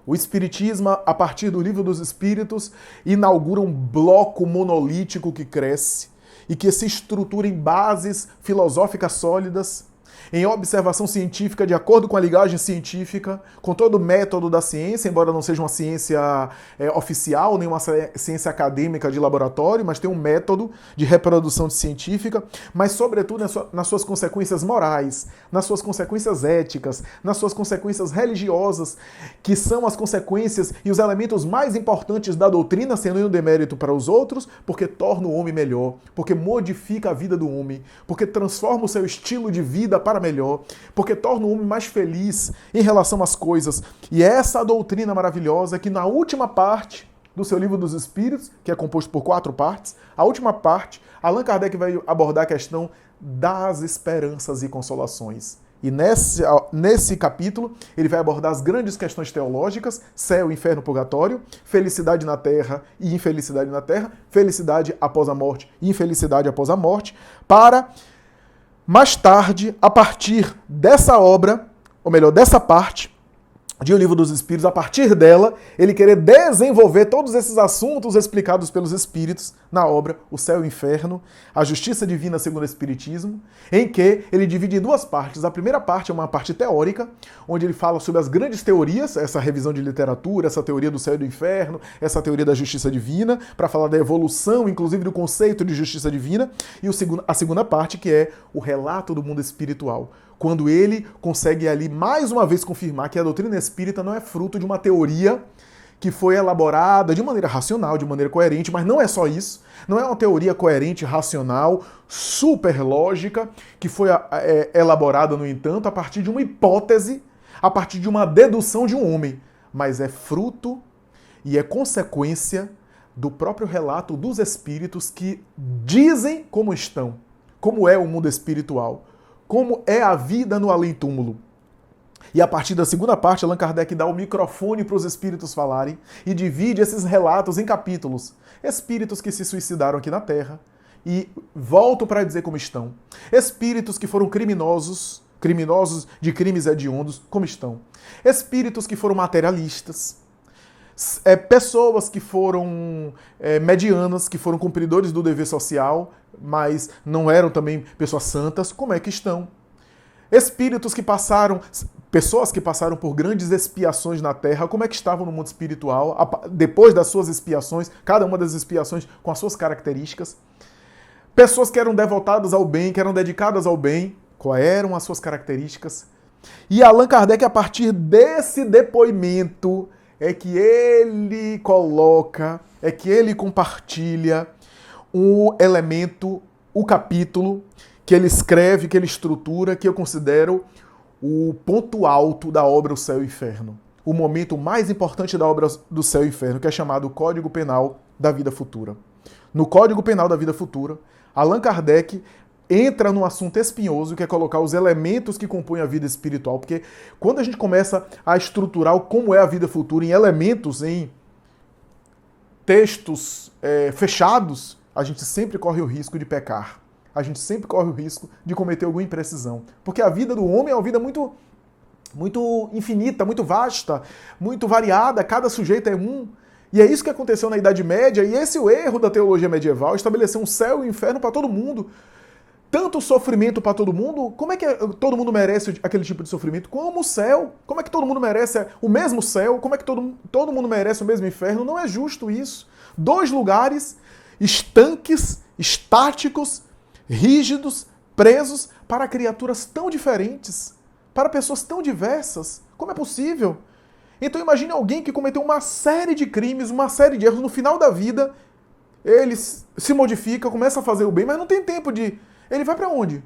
Speaker 1: O Espiritismo, a partir do Livro dos Espíritos, inaugura um bloco monolítico que cresce e que se estrutura em bases filosóficas sólidas, em observação científica de acordo com a linguagem científica, com todo o método da ciência, embora não seja uma ciência oficial, nem uma ciência acadêmica de laboratório, mas tem um método de reprodução científica, mas sobretudo nas suas consequências morais, nas suas consequências éticas, nas suas consequências religiosas, que são as consequências e os elementos mais importantes da doutrina, sem nenhum demérito para os outros, porque torna o homem melhor, porque modifica a vida do homem, porque transforma o seu estilo de vida para melhor, porque torna o homem mais feliz em relação às coisas. E é essa doutrina maravilhosa que na última parte do seu Livro dos Espíritos, que é composto por 4 partes, a última parte, Allan Kardec vai abordar a questão das esperanças e consolações. E nesse capítulo, ele vai abordar as grandes questões teológicas, céu, inferno, purgatório, felicidade na terra e infelicidade na terra, felicidade após a morte e infelicidade após a morte, para mais tarde, a partir dessa obra, ou melhor, dessa parte, de O Livro dos Espíritos, a partir dela, ele querer desenvolver todos esses assuntos explicados pelos Espíritos na obra O Céu e o Inferno, a Justiça Divina segundo o Espiritismo, em que ele divide em duas partes. A primeira parte é uma parte teórica, onde ele fala sobre as grandes teorias, essa revisão de literatura, essa teoria do céu e do inferno, essa teoria da justiça divina, para falar da evolução, inclusive do conceito de justiça divina, e a segunda parte, que é o relato do mundo espiritual, quando ele consegue ali mais uma vez confirmar que a doutrina espírita não é fruto de uma teoria que foi elaborada de maneira racional, de maneira coerente, mas não é só isso. Não é uma teoria coerente, racional, super lógica, que foi elaborada, no entanto, a partir de uma hipótese, a partir de uma dedução de um homem, mas é fruto e é consequência do próprio relato dos espíritos que dizem como estão, como é o mundo espiritual, como é a vida no além-túmulo. E a partir da segunda parte, Allan Kardec dá o microfone para os espíritos falarem e divide esses relatos em capítulos. Espíritos que se suicidaram aqui na Terra e voltam para dizer como estão. Espíritos que foram criminosos de crimes hediondos, como estão. Espíritos que foram materialistas. Pessoas que foram medianas, que foram cumpridores do dever social, mas não eram também pessoas santas, como é que estão? Pessoas que passaram por grandes expiações na Terra, como é que estavam no mundo espiritual, depois das suas expiações, cada uma das expiações com as suas características. Pessoas que eram devotadas ao bem, que eram dedicadas ao bem, quais eram as suas características. E Allan Kardec, a partir desse depoimento, é que ele coloca, é que ele compartilha o elemento, o capítulo que ele escreve, que ele estrutura, que eu considero o ponto alto da obra O Céu e o Inferno. O momento mais importante da obra do Céu e o Inferno, que é chamado Código Penal da Vida Futura. No Código Penal da Vida Futura, Allan Kardec entra num assunto espinhoso, que é colocar os elementos que compõem a vida espiritual, porque quando a gente começa a estruturar como é a vida futura em elementos, em textos fechados, a gente sempre corre o risco de pecar. A gente sempre corre o risco de cometer alguma imprecisão. Porque a vida do homem é uma vida muito infinita, muito vasta, muito variada, cada sujeito é um. E é isso que aconteceu na Idade Média, e esse é o erro da teologia medieval, estabelecer um céu e um inferno para todo mundo. Tanto sofrimento para todo mundo, como é que todo mundo merece aquele tipo de sofrimento? Como o céu. Como é que todo mundo merece o mesmo céu? Como é que todo mundo merece o mesmo inferno? Não é justo isso. Dois lugares estanques, estáticos, rígidos, presos para criaturas tão diferentes, para pessoas tão diversas. Como é possível? Então imagine alguém que cometeu uma série de crimes, uma série de erros, no final da vida, ele se modifica, começa a fazer o bem, mas não tem tempo de... Ele vai para onde?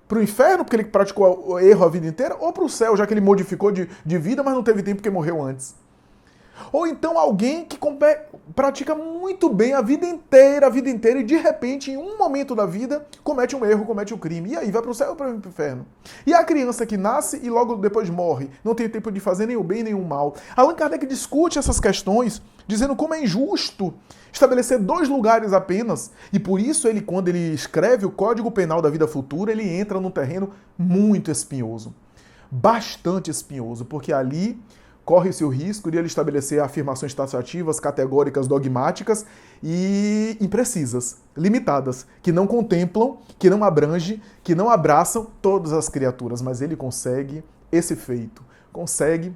Speaker 1: Para o inferno, porque ele praticou o erro a vida inteira, ou para o céu, já que ele modificou de vida, mas não teve tempo porque morreu antes? Ou então alguém que pratica muito bem a vida inteira, e de repente, em um momento da vida, comete um erro, comete um crime. E aí, vai para o céu ou para o inferno? E a criança que nasce e logo depois morre, não tem tempo de fazer nem o bem nem o mal. Allan Kardec discute essas questões, dizendo como é injusto estabelecer dois lugares apenas. E por isso, quando ele escreve o Código Penal da Vida Futura, ele entra num terreno muito espinhoso. Bastante espinhoso, porque ali corre-se o risco de ele estabelecer afirmações taxativas, categóricas, dogmáticas e imprecisas, limitadas, que não contemplam, que não abrangem, que não abraçam todas as criaturas. Mas ele consegue esse feito, consegue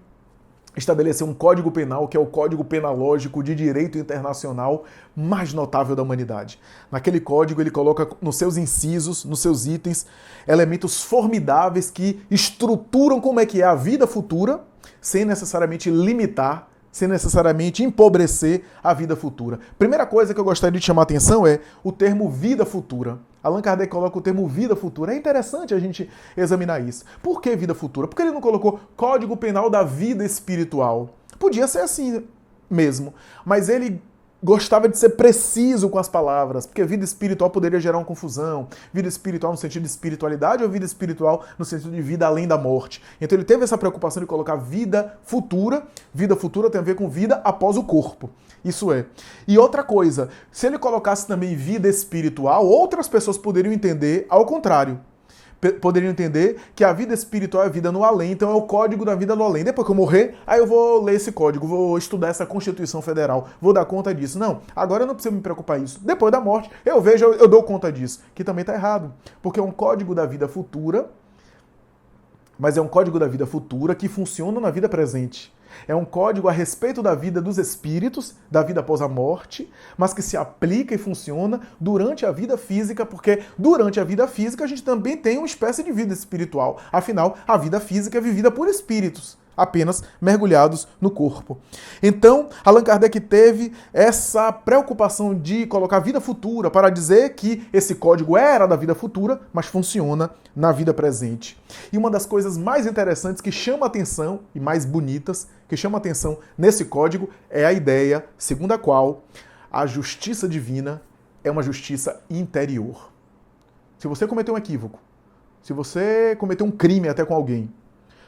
Speaker 1: estabelecer um código penal, que é o código penalógico de direito internacional mais notável da humanidade. Naquele código ele coloca nos seus incisos, nos seus itens, elementos formidáveis que estruturam como é que é a vida futura, sem necessariamente limitar, sem necessariamente empobrecer a vida futura. Primeira coisa que eu gostaria de chamar a atenção é o termo vida futura. Allan Kardec coloca o termo vida futura. É interessante a gente examinar isso. Por que vida futura? Por que ele não colocou Código Penal da Vida Espiritual? Podia ser assim mesmo, mas ele gostava de ser preciso com as palavras, porque vida espiritual poderia gerar uma confusão. Vida espiritual no sentido de espiritualidade ou vida espiritual no sentido de vida além da morte. Então ele teve essa preocupação de colocar vida futura. Vida futura tem a ver com vida após o corpo. Isso é. E outra coisa, se ele colocasse também vida espiritual, outras pessoas poderiam entender ao contrário. poderiam entender que a vida espiritual é a vida no além, então é o código da vida no além. Depois que eu morrer, aí eu vou ler esse código, vou estudar essa Constituição Federal, vou dar conta disso. Não, agora eu não preciso me preocupar com isso. Depois da morte, eu vejo, eu dou conta disso. Que também está errado, porque é um código da vida futura, mas é um código da vida futura que funciona na vida presente. É um código a respeito da vida dos espíritos, da vida após a morte, mas que se aplica e funciona durante a vida física, porque durante a vida física a gente também tem uma espécie de vida espiritual. Afinal, a vida física é vivida por espíritos, apenas mergulhados no corpo. Então, Allan Kardec teve essa preocupação de colocar vida futura para dizer que esse código era da vida futura, mas funciona na vida presente. E uma das coisas mais interessantes que chama atenção, e mais bonitas, que chama atenção nesse código, é a ideia segundo a qual a justiça divina é uma justiça interior. Se você cometeu um equívoco, se você cometeu um crime até com alguém,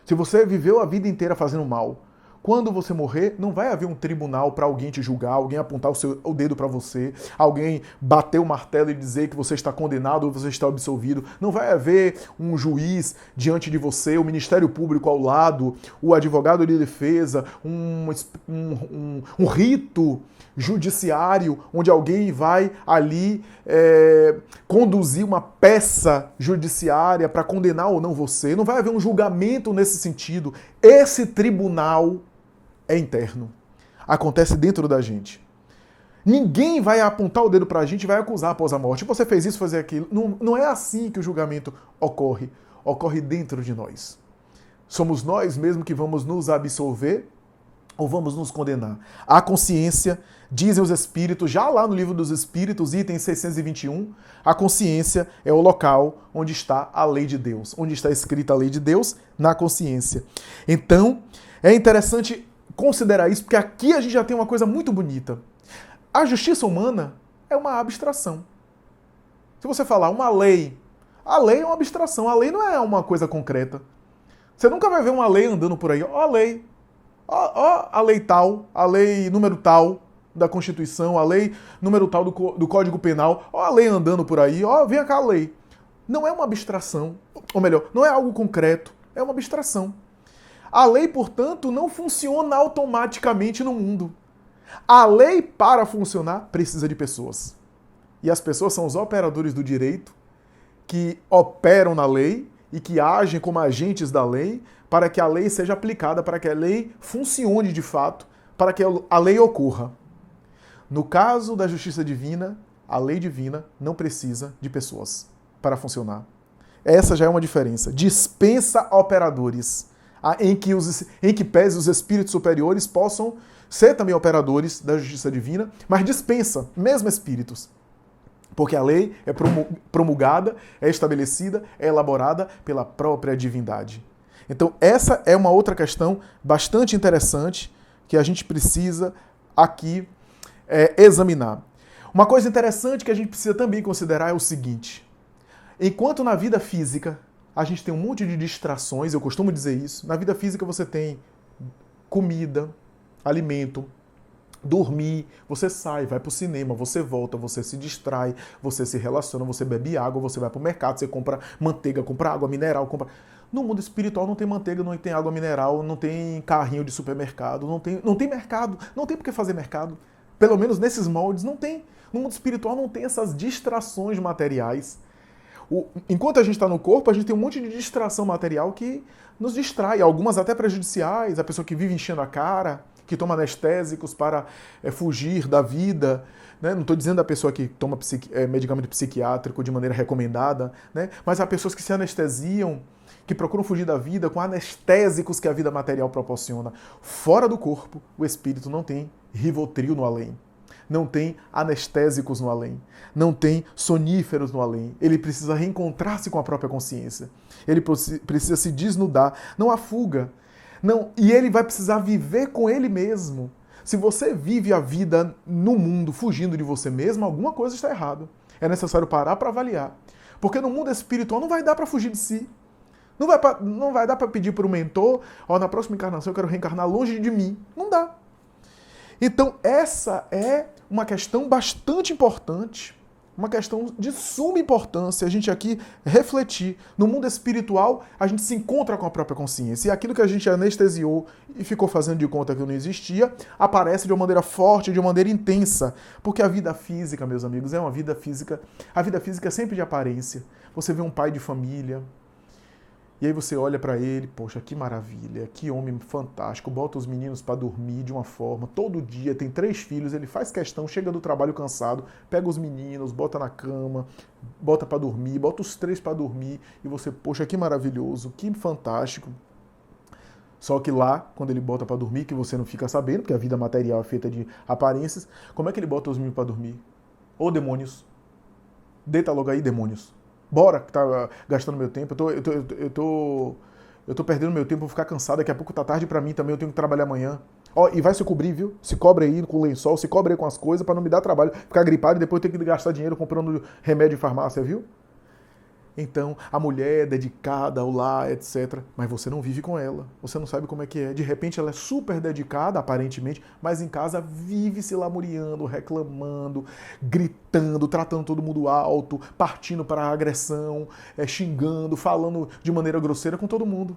Speaker 1: se você viveu a vida inteira fazendo mal, quando você morrer, não vai haver um tribunal para alguém te julgar, alguém apontar o dedo para você, alguém bater o martelo e dizer que você está condenado ou você está absolvido. Não vai haver um juiz diante de você, o Ministério Público ao lado, o advogado de defesa, um rito judiciário onde alguém vai ali conduzir uma peça judiciária para condenar ou não você. Não vai haver um julgamento nesse sentido. Esse tribunal é interno. Acontece dentro da gente. Ninguém vai apontar o dedo pra gente e vai acusar após a morte. Você fez isso, fazer aquilo. Não é assim que o julgamento ocorre. Ocorre dentro de nós. Somos nós mesmos que vamos nos absolver ou vamos nos condenar. A consciência, dizem os espíritos, já lá no livro dos espíritos, item 621, a consciência é o local onde está a lei de Deus. Onde está escrita a lei de Deus? Na consciência. Então, é interessante considerar isso, porque aqui a gente já tem uma coisa muito bonita. A justiça humana é uma abstração. Se você falar uma lei, a lei é uma abstração, a lei não é uma coisa concreta. Você nunca vai ver uma lei andando por aí, ó a lei, ó a lei tal, a lei número tal da Constituição, a lei número tal do Código Penal, ó a lei andando por aí, ó, vem cá a lei. Não é uma abstração, ou melhor, não é algo concreto, é uma abstração. A lei, portanto, não funciona automaticamente no mundo. A lei, para funcionar, precisa de pessoas. E as pessoas são os operadores do direito que operam na lei e que agem como agentes da lei para que a lei seja aplicada, para que a lei funcione de fato, para que a lei ocorra. No caso da justiça divina, a lei divina não precisa de pessoas para funcionar. Essa já é uma diferença. Dispensa operadores. Em que pese os espíritos superiores possam ser também operadores da justiça divina, mas dispensa, mesmo espíritos. Porque a lei é promulgada, é estabelecida, é elaborada pela própria divindade. Então essa é uma outra questão bastante interessante que a gente precisa aqui examinar. Uma coisa interessante que a gente precisa também considerar é o seguinte: enquanto na vida física a gente tem um monte de distrações, eu costumo dizer isso. Na vida física você tem comida, alimento, dormir, você sai, vai pro cinema, você volta, você se distrai, você se relaciona, você bebe água, você vai pro mercado, você compra manteiga, compra água mineral, compra... No mundo espiritual não tem manteiga, não tem água mineral, não tem carrinho de supermercado, não tem mercado, não tem por que fazer mercado. Pelo menos nesses moldes não tem. No mundo espiritual não tem essas distrações materiais. Enquanto a gente está no corpo, a gente tem um monte de distração material que nos distrai, algumas até prejudiciais, a pessoa que vive enchendo a cara, que toma anestésicos para fugir da vida, né? Não estou dizendo a pessoa que toma medicamento psiquiátrico de maneira recomendada, né? Mas há pessoas que se anestesiam, que procuram fugir da vida com anestésicos que a vida material proporciona. Fora do corpo, o espírito não tem Rivotril no além. Não tem anestésicos no além, não tem soníferos no além. Ele precisa reencontrar-se com a própria consciência. Ele precisa se desnudar. Não há fuga. Não, e ele vai precisar viver com ele mesmo. Se você vive a vida no mundo fugindo de você mesmo, alguma coisa está errada. É necessário parar para avaliar. Porque no mundo espiritual não vai dar para fugir de si. Não vai dar para pedir para o mentor, na próxima encarnação eu quero reencarnar longe de mim. Não dá. Então, essa é uma questão bastante importante Uma questão de suma importância a gente aqui refletir. No mundo espiritual, a gente se encontra com a própria consciência. E aquilo que a gente anestesiou e ficou fazendo de conta que não existia, aparece de uma maneira forte, de uma maneira intensa. Porque a vida física, meus amigos, é uma vida física. A vida física é sempre de aparência. Você vê um pai de família, e aí você olha para ele, poxa, que maravilha, que homem fantástico, bota os meninos para dormir de uma forma, todo dia, tem 3 filhos, ele faz questão, chega do trabalho cansado, pega os meninos, bota na cama, bota para dormir, bota os 3 para dormir, e você, poxa, que maravilhoso, que fantástico. Só que lá, quando ele bota para dormir, que você não fica sabendo, porque a vida material é feita de aparências, como é que ele bota os meninos para dormir? Ô demônios, deita logo aí, demônios. Bora, que tá gastando meu tempo. Eu tô perdendo meu tempo, vou ficar cansado. Daqui a pouco tá tarde pra mim também, eu tenho que trabalhar amanhã. Ó, e vai se cobrir, viu? Se cobre aí com lençol, se cobre aí com as coisas pra não me dar trabalho. Ficar gripado e depois ter que gastar dinheiro comprando remédio em farmácia, viu? Então, a mulher é dedicada ao lar, etc. Mas você não vive com ela. Você não sabe como é que é. De repente, ela é super dedicada, aparentemente, mas em casa vive se lamuriando, reclamando, gritando, tratando todo mundo alto, partindo para a agressão, xingando, falando de maneira grosseira com todo mundo.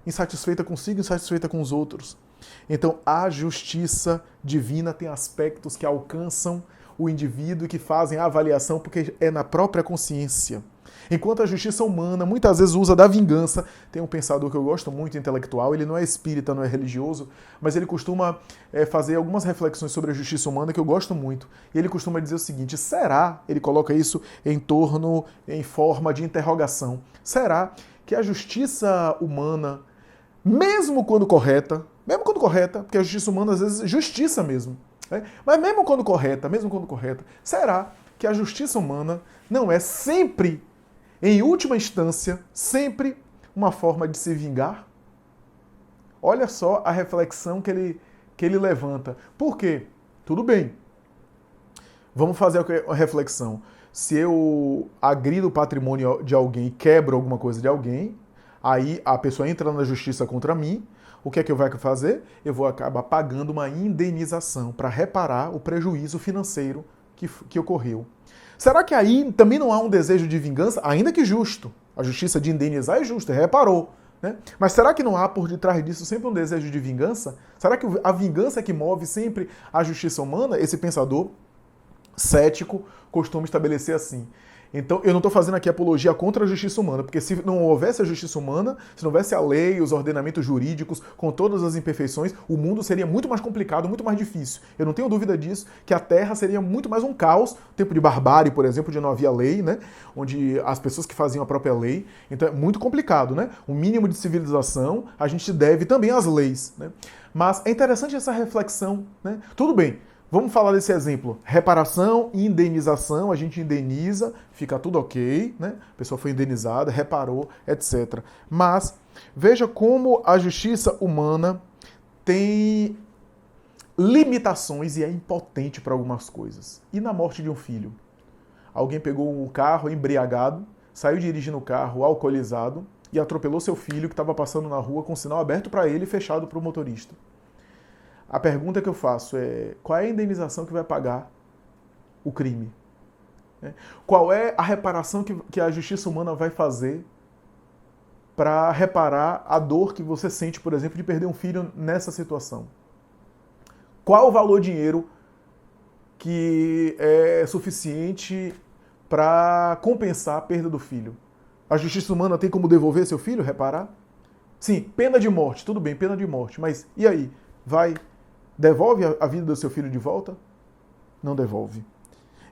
Speaker 1: Insatisfeita consigo, insatisfeita com os outros. Então, a justiça divina tem aspectos que alcançam o indivíduo e que fazem a avaliação, porque é na própria consciência. Enquanto a justiça humana muitas vezes usa da vingança, tem um pensador que eu gosto muito, intelectual, ele não é espírita, não é religioso, mas ele costuma fazer algumas reflexões sobre a justiça humana que eu gosto muito. E ele costuma dizer o seguinte, será, ele coloca isso em forma de interrogação, será que a justiça humana, mesmo quando correta, porque a justiça humana às vezes é justiça mesmo, né? Mas mesmo quando correta, será que a justiça humana não é sempre, em última instância, sempre uma forma de se vingar? Olha só a reflexão que ele levanta. Por quê? Tudo bem. Vamos fazer a reflexão. Se eu agrido o patrimônio de alguém e quebro alguma coisa de alguém, aí a pessoa entra na justiça contra mim, o que é que eu vou fazer? Eu vou acabar pagando uma indenização para reparar o prejuízo financeiro que ocorreu. Será que aí também não há um desejo de vingança, ainda que justo? A justiça de indenizar é justa, reparou. Né? Mas será que não há por detrás disso sempre um desejo de vingança? Será que a vingança é que move sempre a justiça humana? Esse pensador cético costuma estabelecer assim. Então, eu não estou fazendo aqui apologia contra a justiça humana, porque se não houvesse a justiça humana, se não houvesse a lei, os ordenamentos jurídicos, com todas as imperfeições, o mundo seria muito mais complicado, muito mais difícil. Eu não tenho dúvida disso, que a Terra seria muito mais um caos, tempo de barbárie, por exemplo, onde não havia lei, né? Onde as pessoas que faziam a própria lei. Então, é muito complicado, né? O mínimo de civilização a gente deve também às leis, né? Mas é interessante essa reflexão, né? Tudo bem. Vamos falar desse exemplo. Reparação e indenização, a gente indeniza, fica tudo ok, né? A pessoa foi indenizada, reparou, etc. Mas veja como a justiça humana tem limitações e é impotente para algumas coisas. E na morte de um filho? Alguém pegou o carro embriagado, saiu dirigindo o carro alcoolizado e atropelou seu filho que estava passando na rua com o sinal aberto para ele e fechado para o motorista. A pergunta que eu faço é, qual é a indenização que vai pagar o crime? Qual é a reparação que a justiça humana vai fazer para reparar a dor que você sente, por exemplo, de perder um filho nessa situação? Qual o valor dinheiro que é suficiente para compensar a perda do filho? A justiça humana tem como devolver seu filho, reparar? Sim, pena de morte, tudo bem, pena de morte, mas e aí? Devolve a vida do seu filho de volta? Não devolve.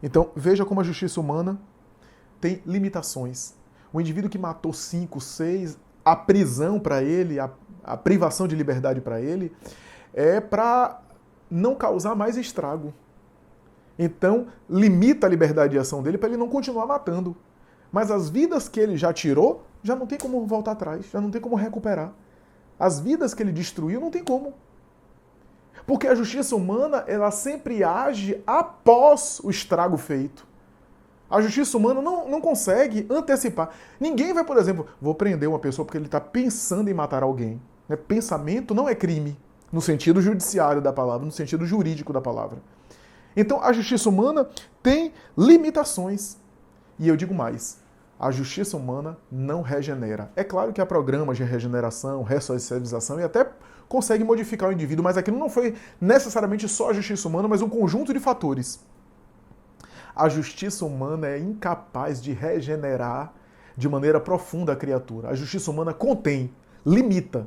Speaker 1: Então, veja como a justiça humana tem limitações. O indivíduo que matou 5, 6, a prisão para ele, a privação de liberdade para ele, é para não causar mais estrago. Então, limita a liberdade de ação dele para ele não continuar matando. Mas as vidas que ele já tirou, já não tem como voltar atrás, já não tem como recuperar. As vidas que ele destruiu, não tem como. Porque a justiça humana, ela sempre age após o estrago feito. A justiça humana não consegue antecipar. Ninguém vai, por exemplo, vou prender uma pessoa porque ele está pensando em matar alguém. Pensamento não é crime, no sentido judiciário da palavra, no sentido jurídico da palavra. Então a justiça humana tem limitações. E eu digo mais, a justiça humana não regenera. É claro que há programas de regeneração, ressocialização e até consegue modificar o indivíduo, mas aquilo não foi necessariamente só a justiça humana, mas um conjunto de fatores. A justiça humana é incapaz de regenerar de maneira profunda a criatura. A justiça humana contém, limita,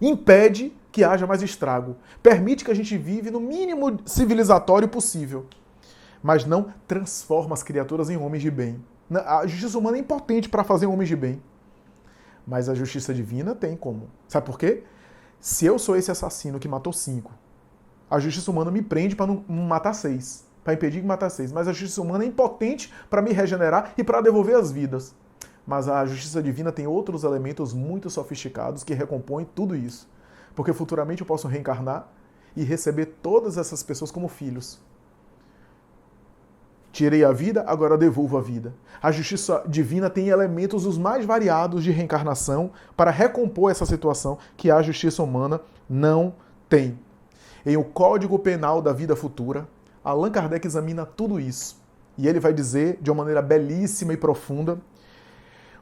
Speaker 1: impede que haja mais estrago, permite que a gente vive no mínimo civilizatório possível, mas não transforma as criaturas em homens de bem. A justiça humana é impotente para fazer homens de bem, mas a justiça divina tem como. Sabe por quê? Se eu sou esse assassino que matou 5, a justiça humana me prende para não matar 6, para impedir que matar 6, mas a justiça humana é impotente para me regenerar e para devolver as vidas. Mas a justiça divina tem outros elementos muito sofisticados que recompõem tudo isso. Porque futuramente eu posso reencarnar e receber todas essas pessoas como filhos. Tirei a vida, agora devolvo a vida. A justiça divina tem elementos os mais variados de reencarnação para recompor essa situação que a justiça humana não tem. Em O Código Penal da Vida Futura, Allan Kardec examina tudo isso. E ele vai dizer, de uma maneira belíssima e profunda,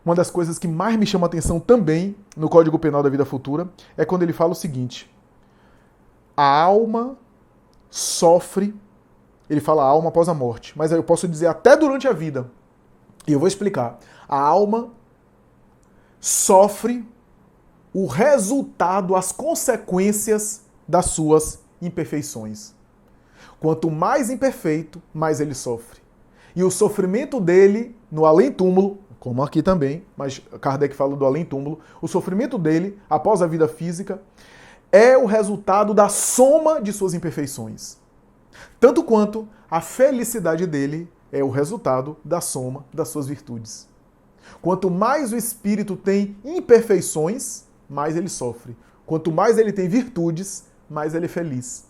Speaker 1: uma das coisas que mais me chama a atenção também no Código Penal da Vida Futura é quando ele fala o seguinte: a alma sofre, ele fala a alma após a morte, mas eu posso dizer até durante a vida. E eu vou explicar. A alma sofre o resultado, as consequências das suas imperfeições. Quanto mais imperfeito, mais ele sofre. E o sofrimento dele no além-túmulo, como aqui também, mas Kardec fala do além-túmulo, o sofrimento dele, após a vida física, é o resultado da soma de suas imperfeições. Tanto quanto a felicidade dele é o resultado da soma das suas virtudes. Quanto mais o espírito tem imperfeições, mais ele sofre. Quanto mais ele tem virtudes, mais ele é feliz.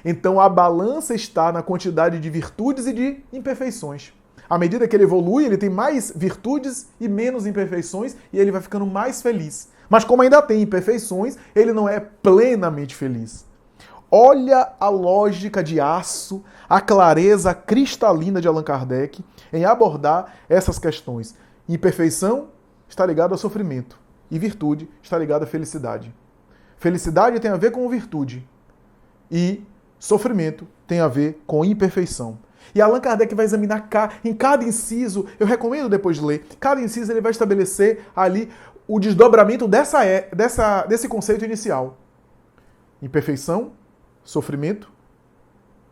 Speaker 1: Então a balança está na quantidade de virtudes e de imperfeições. À medida que ele evolui, ele tem mais virtudes e menos imperfeições e ele vai ficando mais feliz. Mas como ainda tem imperfeições, ele não é plenamente feliz. Olha a lógica de aço, a clareza cristalina de Allan Kardec em abordar essas questões. Imperfeição está ligada ao sofrimento e virtude está ligada à felicidade. Felicidade tem a ver com virtude e sofrimento tem a ver com imperfeição. E Allan Kardec vai examinar em cada inciso, eu recomendo depois de ler, cada inciso ele vai estabelecer ali o desdobramento desse conceito inicial. Imperfeição, sofrimento,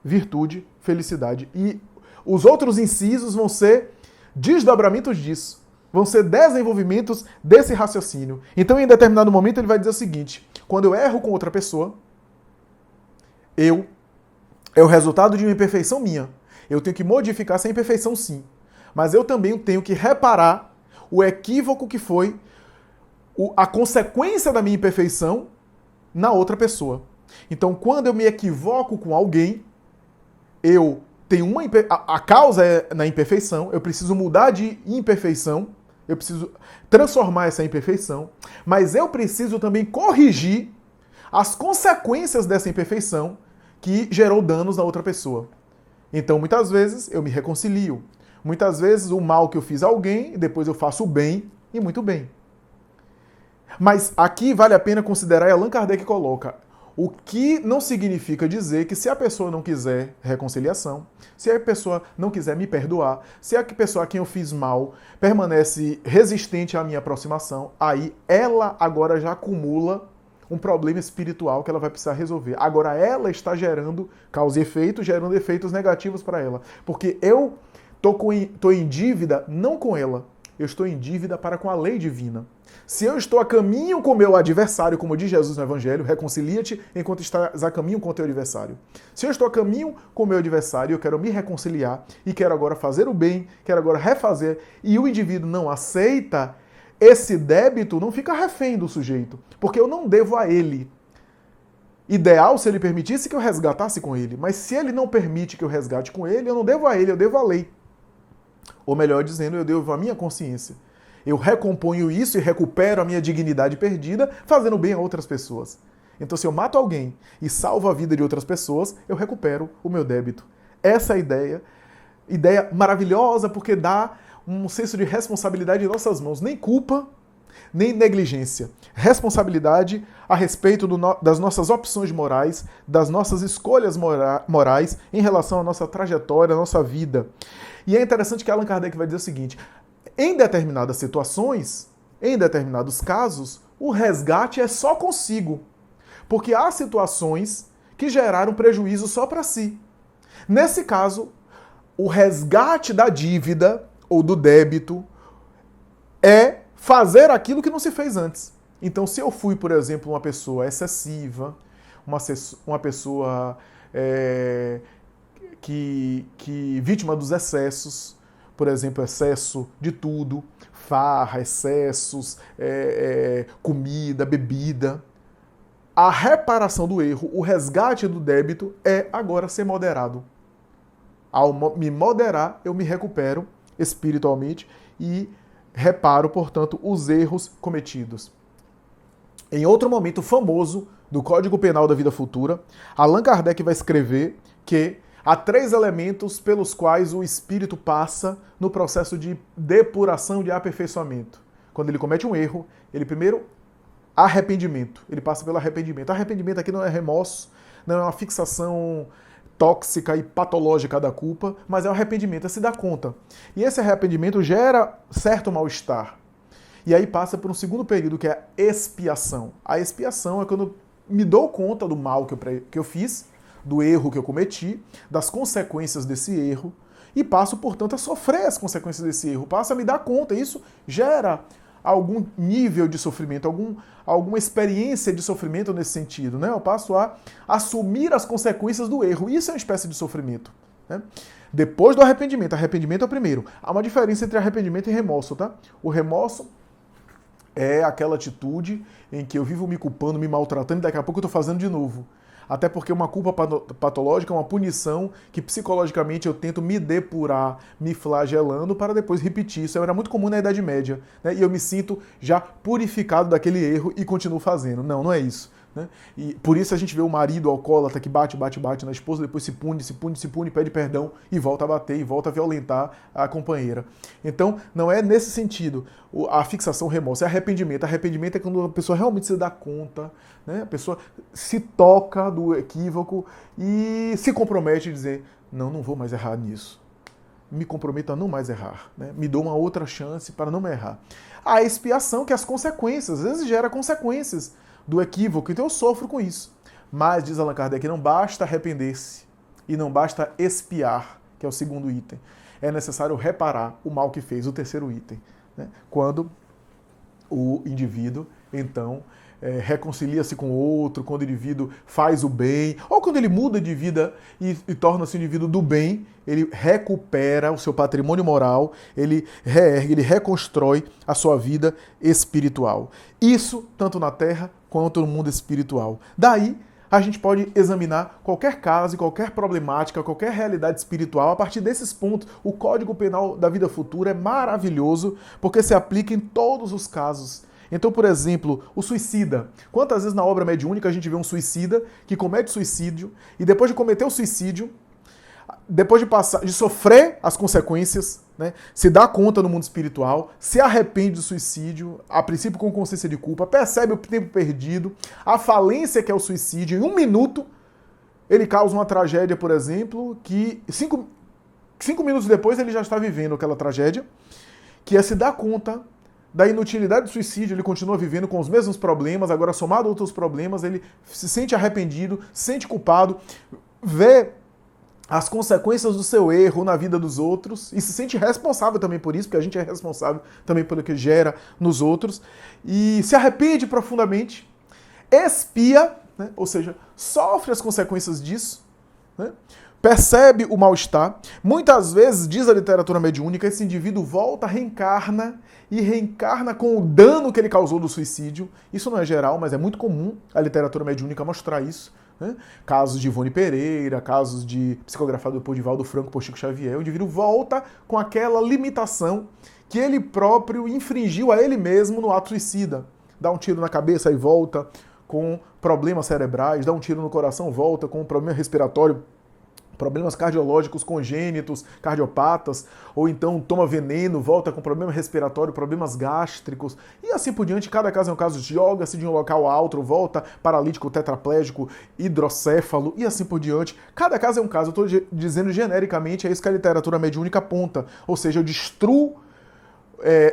Speaker 1: virtude, felicidade. E os outros incisos vão ser desdobramentos disso. Vão ser desenvolvimentos desse raciocínio. Então, em determinado momento, ele vai dizer o seguinte: quando eu erro com outra pessoa, é o resultado de uma imperfeição minha. Eu tenho que modificar essa imperfeição, sim. Mas eu também tenho que reparar o equívoco que foi a consequência da minha imperfeição na outra pessoa. Então, quando eu me equivoco com alguém, eu tenho a causa é na imperfeição, eu preciso mudar de imperfeição, eu preciso transformar essa imperfeição, mas eu preciso também corrigir as consequências dessa imperfeição que gerou danos na outra pessoa. Então, muitas vezes, eu me reconcilio. Muitas vezes, o mal que eu fiz a alguém, depois eu faço o bem, e muito bem. Mas aqui vale a pena considerar, e Allan Kardec coloca, o que não significa dizer que se a pessoa não quiser reconciliação, se a pessoa não quiser me perdoar, se a pessoa a quem eu fiz mal permanece resistente à minha aproximação, aí ela agora já acumula um problema espiritual que ela vai precisar resolver. Agora ela está gerando causa e efeito, gerando efeitos negativos para ela. Porque eu estou em dívida não com ela, eu estou em dívida para com a lei divina. Se eu estou a caminho com o meu adversário, como diz Jesus no Evangelho, reconcilia-te enquanto estás a caminho com o teu adversário. Se eu estou a caminho com o meu adversário, eu quero me reconciliar e quero agora fazer o bem, quero agora refazer, e o indivíduo não aceita, esse débito não fica refém do sujeito, porque eu não devo a ele. Ideal se ele permitisse que eu resgatasse com ele, mas se ele não permite que eu resgate com ele, eu não devo a ele, eu devo à lei. Ou melhor dizendo, eu devo à minha consciência. Eu recomponho isso e recupero a minha dignidade perdida fazendo bem a outras pessoas. Então, se eu mato alguém e salvo a vida de outras pessoas, eu recupero o meu débito. essa é a ideia. Ideia maravilhosa porque dá um senso de responsabilidade em nossas mãos. Nem culpa, nem negligência. Responsabilidade a respeito das nossas opções morais, das nossas escolhas morais em relação à nossa trajetória, à nossa vida. E é interessante que Allan Kardec vai dizer o seguinte: em determinadas situações, em determinados casos, o resgate é só consigo. Porque há situações que geraram prejuízo só para si. Nesse caso, o resgate da dívida ou do débito é fazer aquilo que não se fez antes. Então, se eu fui, por exemplo, uma pessoa excessiva, uma pessoa que vítima dos excessos, por exemplo, excesso de tudo, farra, excessos, comida, bebida, a reparação do erro, o resgate do débito é agora ser moderado. Ao me moderar, eu me recupero espiritualmente e reparo, portanto, os erros cometidos. Em outro momento famoso do Código Penal da Vida Futura, Allan Kardec vai escrever que há 3 elementos pelos quais o espírito passa no processo de depuração, de aperfeiçoamento. Quando ele comete um erro, ele primeiro arrependimento. Ele passa pelo arrependimento. Arrependimento aqui não é remorso, não é uma fixação tóxica e patológica da culpa, mas é o arrependimento, é se dar conta. E esse arrependimento gera certo mal-estar. E aí passa por um segundo período, que é a expiação. A expiação é quando eu me dou conta do mal que eu fiz, do erro que eu cometi, das consequências desse erro, e passo, portanto, a sofrer as consequências desse erro. Passo a me dar conta. Isso gera algum nível de sofrimento, alguma experiência de sofrimento nesse sentido, né? Eu passo a assumir as consequências do erro. Isso é uma espécie de sofrimento, né? Depois do arrependimento é o primeiro. Há uma diferença entre arrependimento e remorso, tá? O remorso é aquela atitude em que eu vivo me culpando, me maltratando e daqui a pouco eu estou fazendo de novo. Até porque uma culpa patológica é uma punição que psicologicamente eu tento me depurar, me flagelando para depois repetir. Isso era muito comum na Idade Média, né? E eu me sinto já purificado daquele erro e continuo fazendo. Não, não é isso, né? E por isso a gente vê o marido alcoólatra que bate na esposa, depois se pune, pede perdão e volta a bater e volta a violentar a companheira. Então, não é nesse sentido a fixação remorso, é arrependimento. Arrependimento é quando a pessoa realmente se dá conta, né? A pessoa se toca do equívoco e se compromete a dizer: não vou mais errar nisso. Me comprometo a não mais errar, né? Me dou uma outra chance para não me errar. A expiação, que é as consequências, às vezes gera consequências do equívoco, então eu sofro com isso. Mas, diz Allan Kardec, não basta arrepender-se e não basta expiar, que é o segundo item. É necessário reparar o mal que fez, o terceiro item, né? Quando o indivíduo, então, reconcilia-se com o outro, quando o indivíduo faz o bem, ou quando ele muda de vida e torna-se um indivíduo do bem, ele recupera o seu patrimônio moral, ele reergue, ele reconstrói a sua vida espiritual. Isso tanto na Terra quanto no mundo espiritual. Daí, a gente pode examinar qualquer caso, qualquer problemática, qualquer realidade espiritual a partir desses pontos. O Código Penal da Vida Futura é maravilhoso porque se aplica em todos os casos. Então, por exemplo, o suicida. Quantas vezes na obra mediúnica a gente vê um suicida que comete suicídio e depois de cometer o suicídio, depois de sofrer as consequências, né, se dá conta no mundo espiritual, se arrepende do suicídio, a princípio com consciência de culpa, percebe o tempo perdido, a falência que é o suicídio, em 1 minuto ele causa uma tragédia, por exemplo, que 5 minutos depois ele já está vivendo aquela tragédia, que é se dar conta da inutilidade do suicídio, ele continua vivendo com os mesmos problemas, agora somado a outros problemas, ele se sente arrependido, se sente culpado, vê as consequências do seu erro na vida dos outros e se sente responsável também por isso, porque a gente é responsável também pelo que gera nos outros, e se arrepende profundamente, expia, né, ou seja, sofre as consequências disso, né, percebe o mal-estar. Muitas vezes, diz a literatura mediúnica, esse indivíduo volta, reencarna e reencarna com o dano que ele causou do suicídio. Isso não é geral, mas é muito comum a literatura mediúnica mostrar isso, né? Casos de Ivone Pereira, casos de psicografado por Divaldo Franco, por Chico Xavier, o indivíduo volta com aquela limitação que ele próprio infringiu a ele mesmo no ato suicida. Dá um tiro na cabeça e volta com problemas cerebrais, dá um tiro no coração, volta com um problema respiratório problemas cardiológicos congênitos, cardiopatas, ou então toma veneno, volta com problema respiratório, problemas gástricos, e assim por diante. Cada caso é um caso, joga-se de um local a outro, volta paralítico, tetraplégico, hidrocéfalo, e assim por diante. Cada caso é um caso, eu estou dizendo genericamente, é isso que a literatura mediúnica aponta, ou seja, eu destruo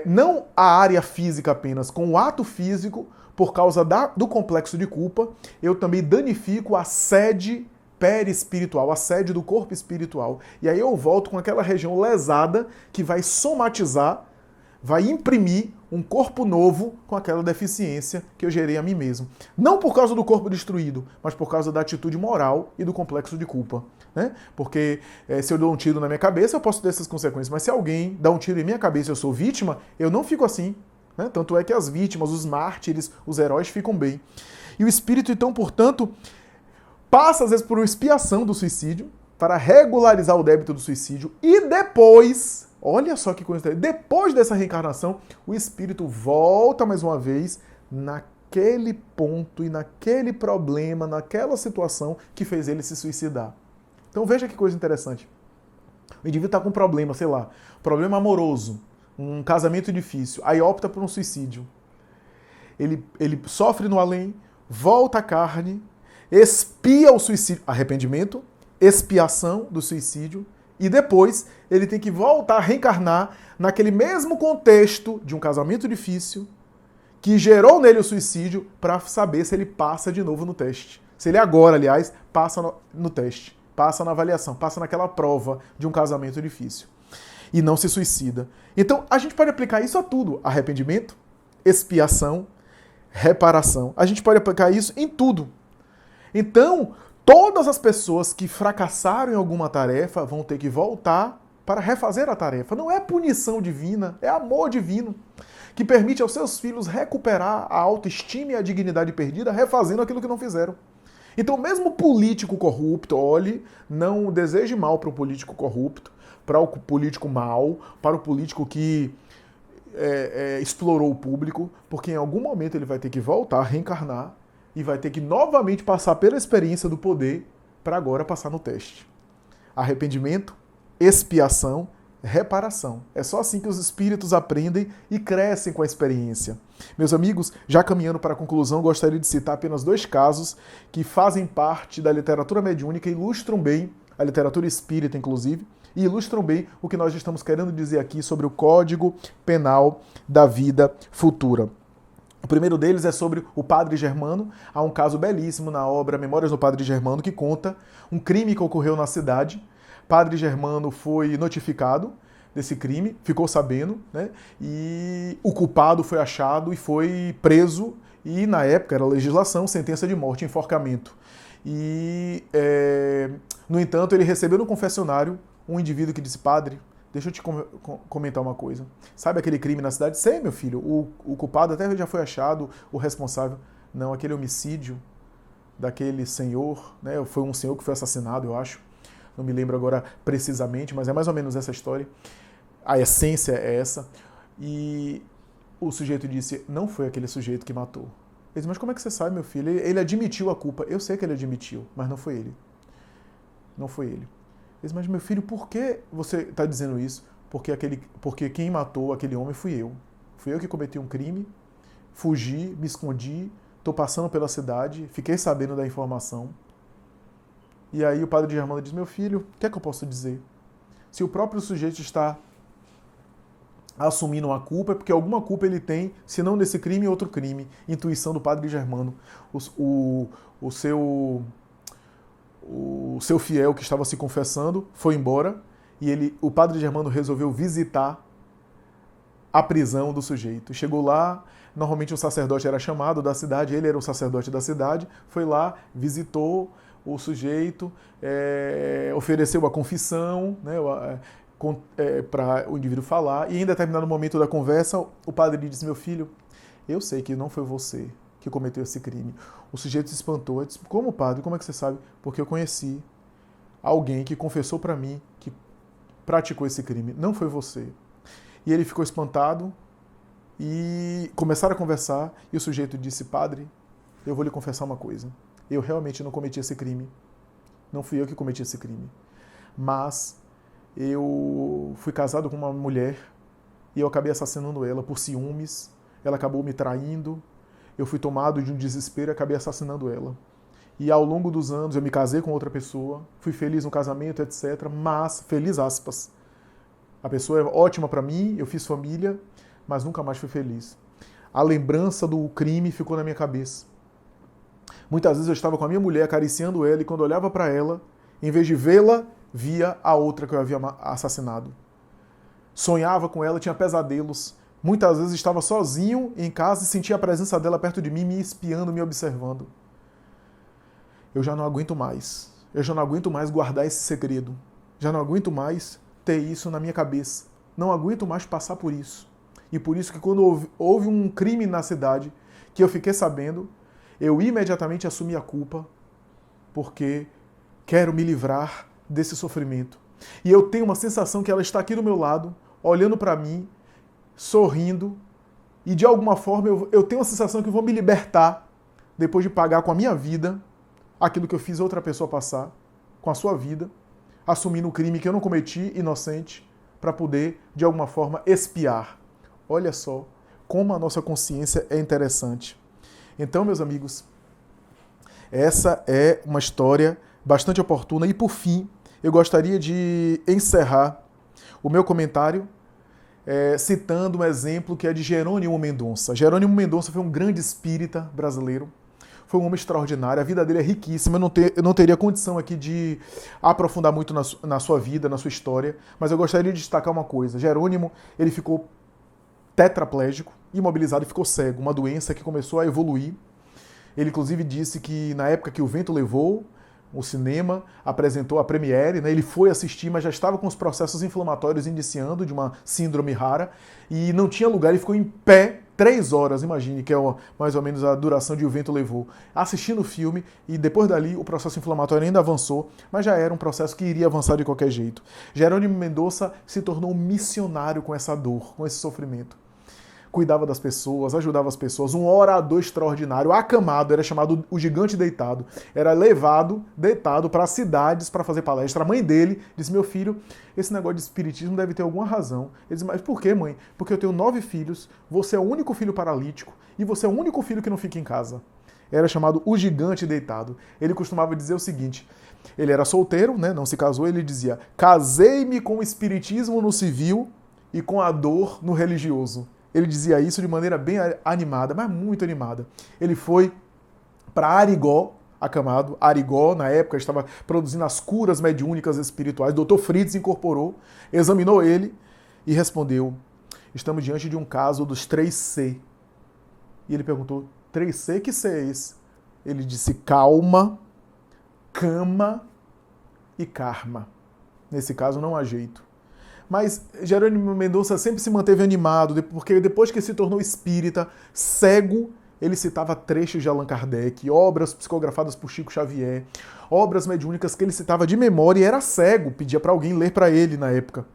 Speaker 1: não a área física apenas, com o ato físico, por causa do complexo de culpa, eu também danifico a sede perispiritual, a sede do corpo espiritual. E aí eu volto com aquela região lesada que vai somatizar, vai imprimir um corpo novo com aquela deficiência que eu gerei a mim mesmo. Não por causa do corpo destruído, mas por causa da atitude moral e do complexo de culpa. Né? Porque se eu dou um tiro na minha cabeça, eu posso ter essas consequências. Mas se alguém dá um tiro em minha cabeça e eu sou vítima, eu não fico assim. Né? Tanto é que as vítimas, os mártires, os heróis ficam bem. E o espírito, então, portanto, passa às vezes por uma expiação do suicídio, para regularizar o débito do suicídio, e depois, olha só que coisa, depois dessa reencarnação, o espírito volta mais uma vez naquele ponto e naquele problema, naquela situação que fez ele se suicidar. Então veja que coisa interessante. O indivíduo está com um problema, sei lá, problema amoroso, um casamento difícil, aí opta por um suicídio. Ele sofre no além, volta à carne, expia o suicídio, arrependimento, expiação do suicídio, e depois ele tem que voltar a reencarnar naquele mesmo contexto de um casamento difícil que gerou nele o suicídio para saber se ele passa de novo no teste. Se ele agora, aliás, passa no teste, passa na avaliação, passa naquela prova de um casamento difícil e não se suicida. Então, a gente pode aplicar isso a tudo: arrependimento, expiação, reparação. A gente pode aplicar isso em tudo. Então, todas as pessoas que fracassaram em alguma tarefa vão ter que voltar para refazer a tarefa. Não é punição divina, é amor divino, que permite aos seus filhos recuperar a autoestima e a dignidade perdida, refazendo aquilo que não fizeram. Então, mesmo político corrupto, olhe, não deseje mal para o político corrupto, para o político mau, para o político que explorou o público, porque em algum momento ele vai ter que voltar, reencarnar, e vai ter que novamente passar pela experiência do poder para agora passar no teste. Arrependimento, expiação, reparação. É só assim que os espíritos aprendem e crescem com a experiência. Meus amigos, já caminhando para a conclusão, gostaria de citar apenas 2 casos que fazem parte da literatura mediúnica e ilustram bem, a literatura espírita inclusive, e ilustram bem o que nós estamos querendo dizer aqui sobre o Código Penal da Vida Futura. O primeiro deles é sobre o Padre Germano. Há um caso belíssimo na obra Memórias do Padre Germano que conta um crime que ocorreu na cidade. Padre Germano foi notificado desse crime, ficou sabendo, né? E o culpado foi achado e foi preso. E na época era legislação, sentença de morte, enforcamento. E, no entanto, ele recebeu no confessionário um indivíduo que disse: padre, deixa eu te comentar uma coisa. Sabe aquele crime na cidade? Sei, meu filho. O culpado até já foi achado, o responsável. Não, aquele homicídio daquele senhor, né? Foi um senhor que foi assassinado, eu acho. Não me lembro agora precisamente, mas é mais ou menos essa história. A essência é essa. E o sujeito disse: não foi aquele sujeito que matou. Ele disse: mas como é que você sabe, meu filho? Ele admitiu a culpa. Eu sei que ele admitiu, mas não foi ele. Não foi ele. Ele disse: mas meu filho, por que você está dizendo isso? Porque quem matou aquele homem fui eu. Fui eu que cometi um crime, fugi, me escondi, estou passando pela cidade, fiquei sabendo da informação. E aí o Padre Germano diz: meu filho, o que é que eu posso dizer? Se o próprio sujeito está assumindo uma culpa, é porque alguma culpa ele tem, se não nesse crime, outro crime. Intuição do Padre Germano. O seu fiel que estava se confessando foi embora e o Padre Germano resolveu visitar a prisão do sujeito. Chegou lá, normalmente o sacerdote era chamado da cidade, ele era o sacerdote da cidade, foi lá, visitou o sujeito, ofereceu a confissão, né, para o indivíduo falar, e em determinado momento da conversa, o padre disse: meu filho, eu sei que não foi você que cometeu esse crime. O sujeito se espantou, disse: como, padre? Como é que você sabe? Porque eu conheci alguém que confessou para mim que praticou esse crime. Não foi você. E ele ficou espantado e começaram a conversar, e o sujeito disse: padre, eu vou lhe confessar uma coisa. Eu realmente não cometi esse crime. Não fui eu que cometi esse crime. mas eu fui casado com uma mulher e eu acabei assassinando ela por ciúmes, ela acabou me traindo, eu fui tomado de um desespero e acabei assassinando ela. E ao longo dos anos eu me casei com outra pessoa, fui feliz no casamento, etc. Mas, feliz aspas, a pessoa é ótima para mim, eu fiz família, mas nunca mais fui feliz. A lembrança do crime ficou na minha cabeça. Muitas vezes eu estava com a minha mulher acariciando ela e quando eu olhava para ela, em vez de vê-la, via a outra que eu havia assassinado. Sonhava com ela, tinha pesadelos. Muitas vezes estava sozinho em casa e sentia a presença dela perto de mim, me espiando, me observando. Eu já não aguento mais. Eu já não aguento mais guardar esse segredo. Já não aguento mais ter isso na minha cabeça. Não aguento mais passar por isso. E por isso que quando houve um crime na cidade, que eu fiquei sabendo, eu imediatamente assumi a culpa, porque quero me livrar desse sofrimento. E eu tenho uma sensação que ela está aqui do meu lado, olhando para mim, sorrindo, e de alguma forma eu tenho a sensação que eu vou me libertar depois de pagar com a minha vida aquilo que eu fiz outra pessoa passar, com a sua vida, assumindo o crime que eu não cometi, inocente, para poder, de alguma forma, expiar. Olha só como a nossa consciência é interessante. Então, meus amigos, essa é uma história bastante oportuna. E, por fim, eu gostaria de encerrar o meu comentário citando um exemplo que é de Jerônimo Mendonça. Jerônimo Mendonça foi um grande espírita brasileiro. Foi um homem extraordinário, a vida dele é riquíssima, eu não teria condição aqui de aprofundar muito na sua vida, na sua história, mas eu gostaria de destacar uma coisa. Jerônimo, ele ficou tetraplégico, imobilizado e ficou cego, uma doença que começou a evoluir. Ele, inclusive, disse que na época que O Vento Levou, o cinema apresentou a premiere, né? Ele foi assistir, mas já estava com os processos inflamatórios iniciando de uma síndrome rara e não tinha lugar, ele ficou em pé 3 horas, imagine, que é mais ou menos a duração de O Vento Levou, assistindo o filme e depois dali o processo inflamatório ainda avançou, mas já era um processo que iria avançar de qualquer jeito. Jerônimo Mendonça se tornou um missionário com essa dor, com esse sofrimento. Cuidava das pessoas, ajudava as pessoas, um orador extraordinário, acamado, era chamado o gigante deitado. Era levado, deitado, para cidades para fazer palestra. A mãe dele disse, meu filho, esse negócio de espiritismo deve ter alguma razão. Ele disse, mas por que, mãe? Porque eu tenho 9 filhos, você é o único filho paralítico e você é o único filho que não fica em casa. Era chamado o gigante deitado. Ele costumava dizer o seguinte, ele era solteiro, né, não se casou, ele dizia, casei-me com o espiritismo no civil e com a dor no religioso. Ele dizia isso de maneira bem animada, mas muito animada. Ele foi para Arigó, acamado. Arigó, na época, estava produzindo as curas mediúnicas espirituais. O Dr. Fritz incorporou, examinou ele e respondeu, estamos diante de um caso dos 3C. E ele perguntou, 3C, que C é esse? Ele disse, calma, cama e karma. Nesse caso não há jeito. Mas Jerônimo Mendonça sempre se manteve animado, porque depois que se tornou espírita, cego, ele citava trechos de Allan Kardec, obras psicografadas por Chico Xavier, obras mediúnicas que ele citava de memória e era cego, pedia para alguém ler para ele na época.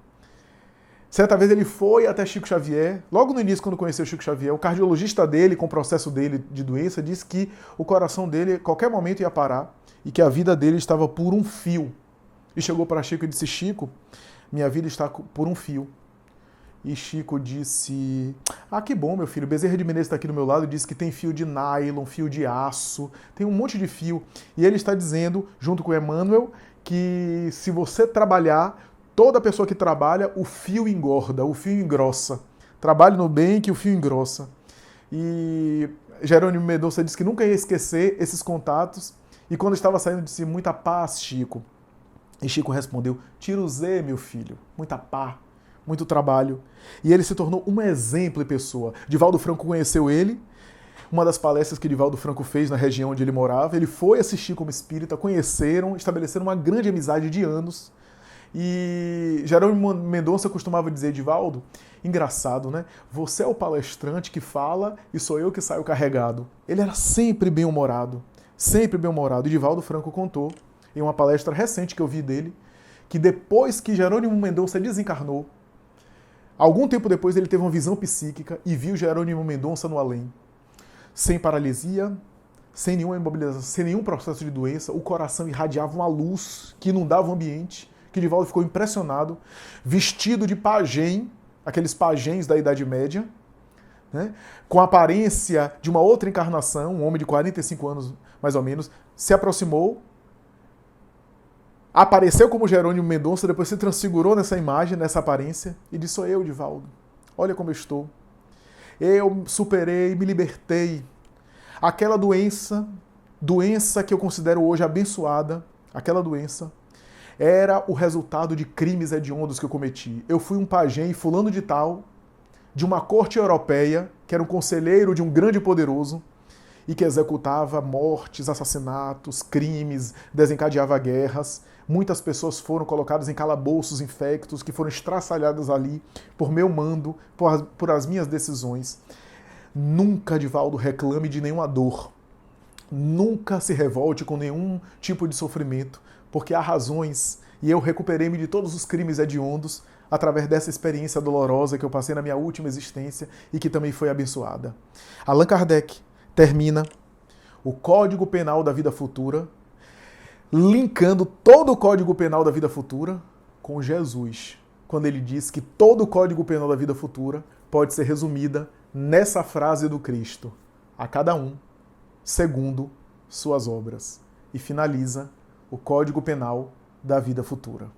Speaker 1: Certa vez ele foi até Chico Xavier, logo no início, quando conheceu Chico Xavier, o cardiologista dele, com o processo dele de doença, disse que o coração dele, a qualquer momento, ia parar e que a vida dele estava por um fio. E chegou para Chico e disse, Chico, minha vida está por um fio. E Chico disse, que bom, meu filho, Bezerra de Menezes está aqui do meu lado e disse que tem fio de nylon, fio de aço, tem um monte de fio. E ele está dizendo, junto com Emmanuel, que se você trabalhar, toda pessoa que trabalha, o fio engorda, o fio engrossa. Trabalhe no bem que o fio engrossa. E Jerônimo Mendonça disse que nunca ia esquecer esses contatos. E quando estava saindo, disse, muita paz, Chico. E Chico respondeu, Tiruzê, meu filho, muita pá, muito trabalho. E ele se tornou um exemplo de pessoa. Divaldo Franco conheceu ele, uma das palestras que Divaldo Franco fez na região onde ele morava, ele foi assistir como espírita, conheceram, estabeleceram uma grande amizade de anos. E Jerônimo Mendonça costumava dizer, Divaldo, engraçado, né? Você é o palestrante que fala e sou eu que saio carregado. Ele era sempre bem-humorado, sempre bem-humorado. E Divaldo Franco contou, em uma palestra recente que eu vi dele, que depois que Jerônimo Mendonça desencarnou, algum tempo depois ele teve uma visão psíquica e viu Jerônimo Mendonça no além. Sem paralisia, sem nenhuma imobilização, sem nenhum processo de doença, o coração irradiava uma luz que inundava o ambiente, que Divaldo ficou impressionado, vestido de pajem, aqueles pajéns da Idade Média, né, com a aparência de uma outra encarnação, um homem de 45 anos, mais ou menos, se aproximou, apareceu como Jerônimo Mendonça, depois se transfigurou nessa imagem, nessa aparência, e disse: sou eu, Divaldo. Olha como eu estou. Eu superei, me libertei. Aquela doença que eu considero hoje abençoada, aquela doença, era o resultado de crimes hediondos que eu cometi. Eu fui um pajem fulano de tal, de uma corte europeia, que era um conselheiro de um grande poderoso, e que executava mortes, assassinatos, crimes, desencadeava guerras. Muitas pessoas foram colocadas em calabouços infectos, que foram estraçalhadas ali por meu mando, por as minhas decisões. Nunca, Divaldo, reclame de nenhuma dor. Nunca se revolte com nenhum tipo de sofrimento, porque há razões, e eu recuperei-me de todos os crimes hediondos através dessa experiência dolorosa que eu passei na minha última existência e que também foi abençoada. Allan Kardec termina o Código Penal da Vida Futura, linkando todo o Código Penal da Vida Futura com Jesus, quando ele diz que todo o Código Penal da Vida Futura pode ser resumida nessa frase do Cristo: a cada um segundo suas obras. E finaliza o Código Penal da Vida Futura.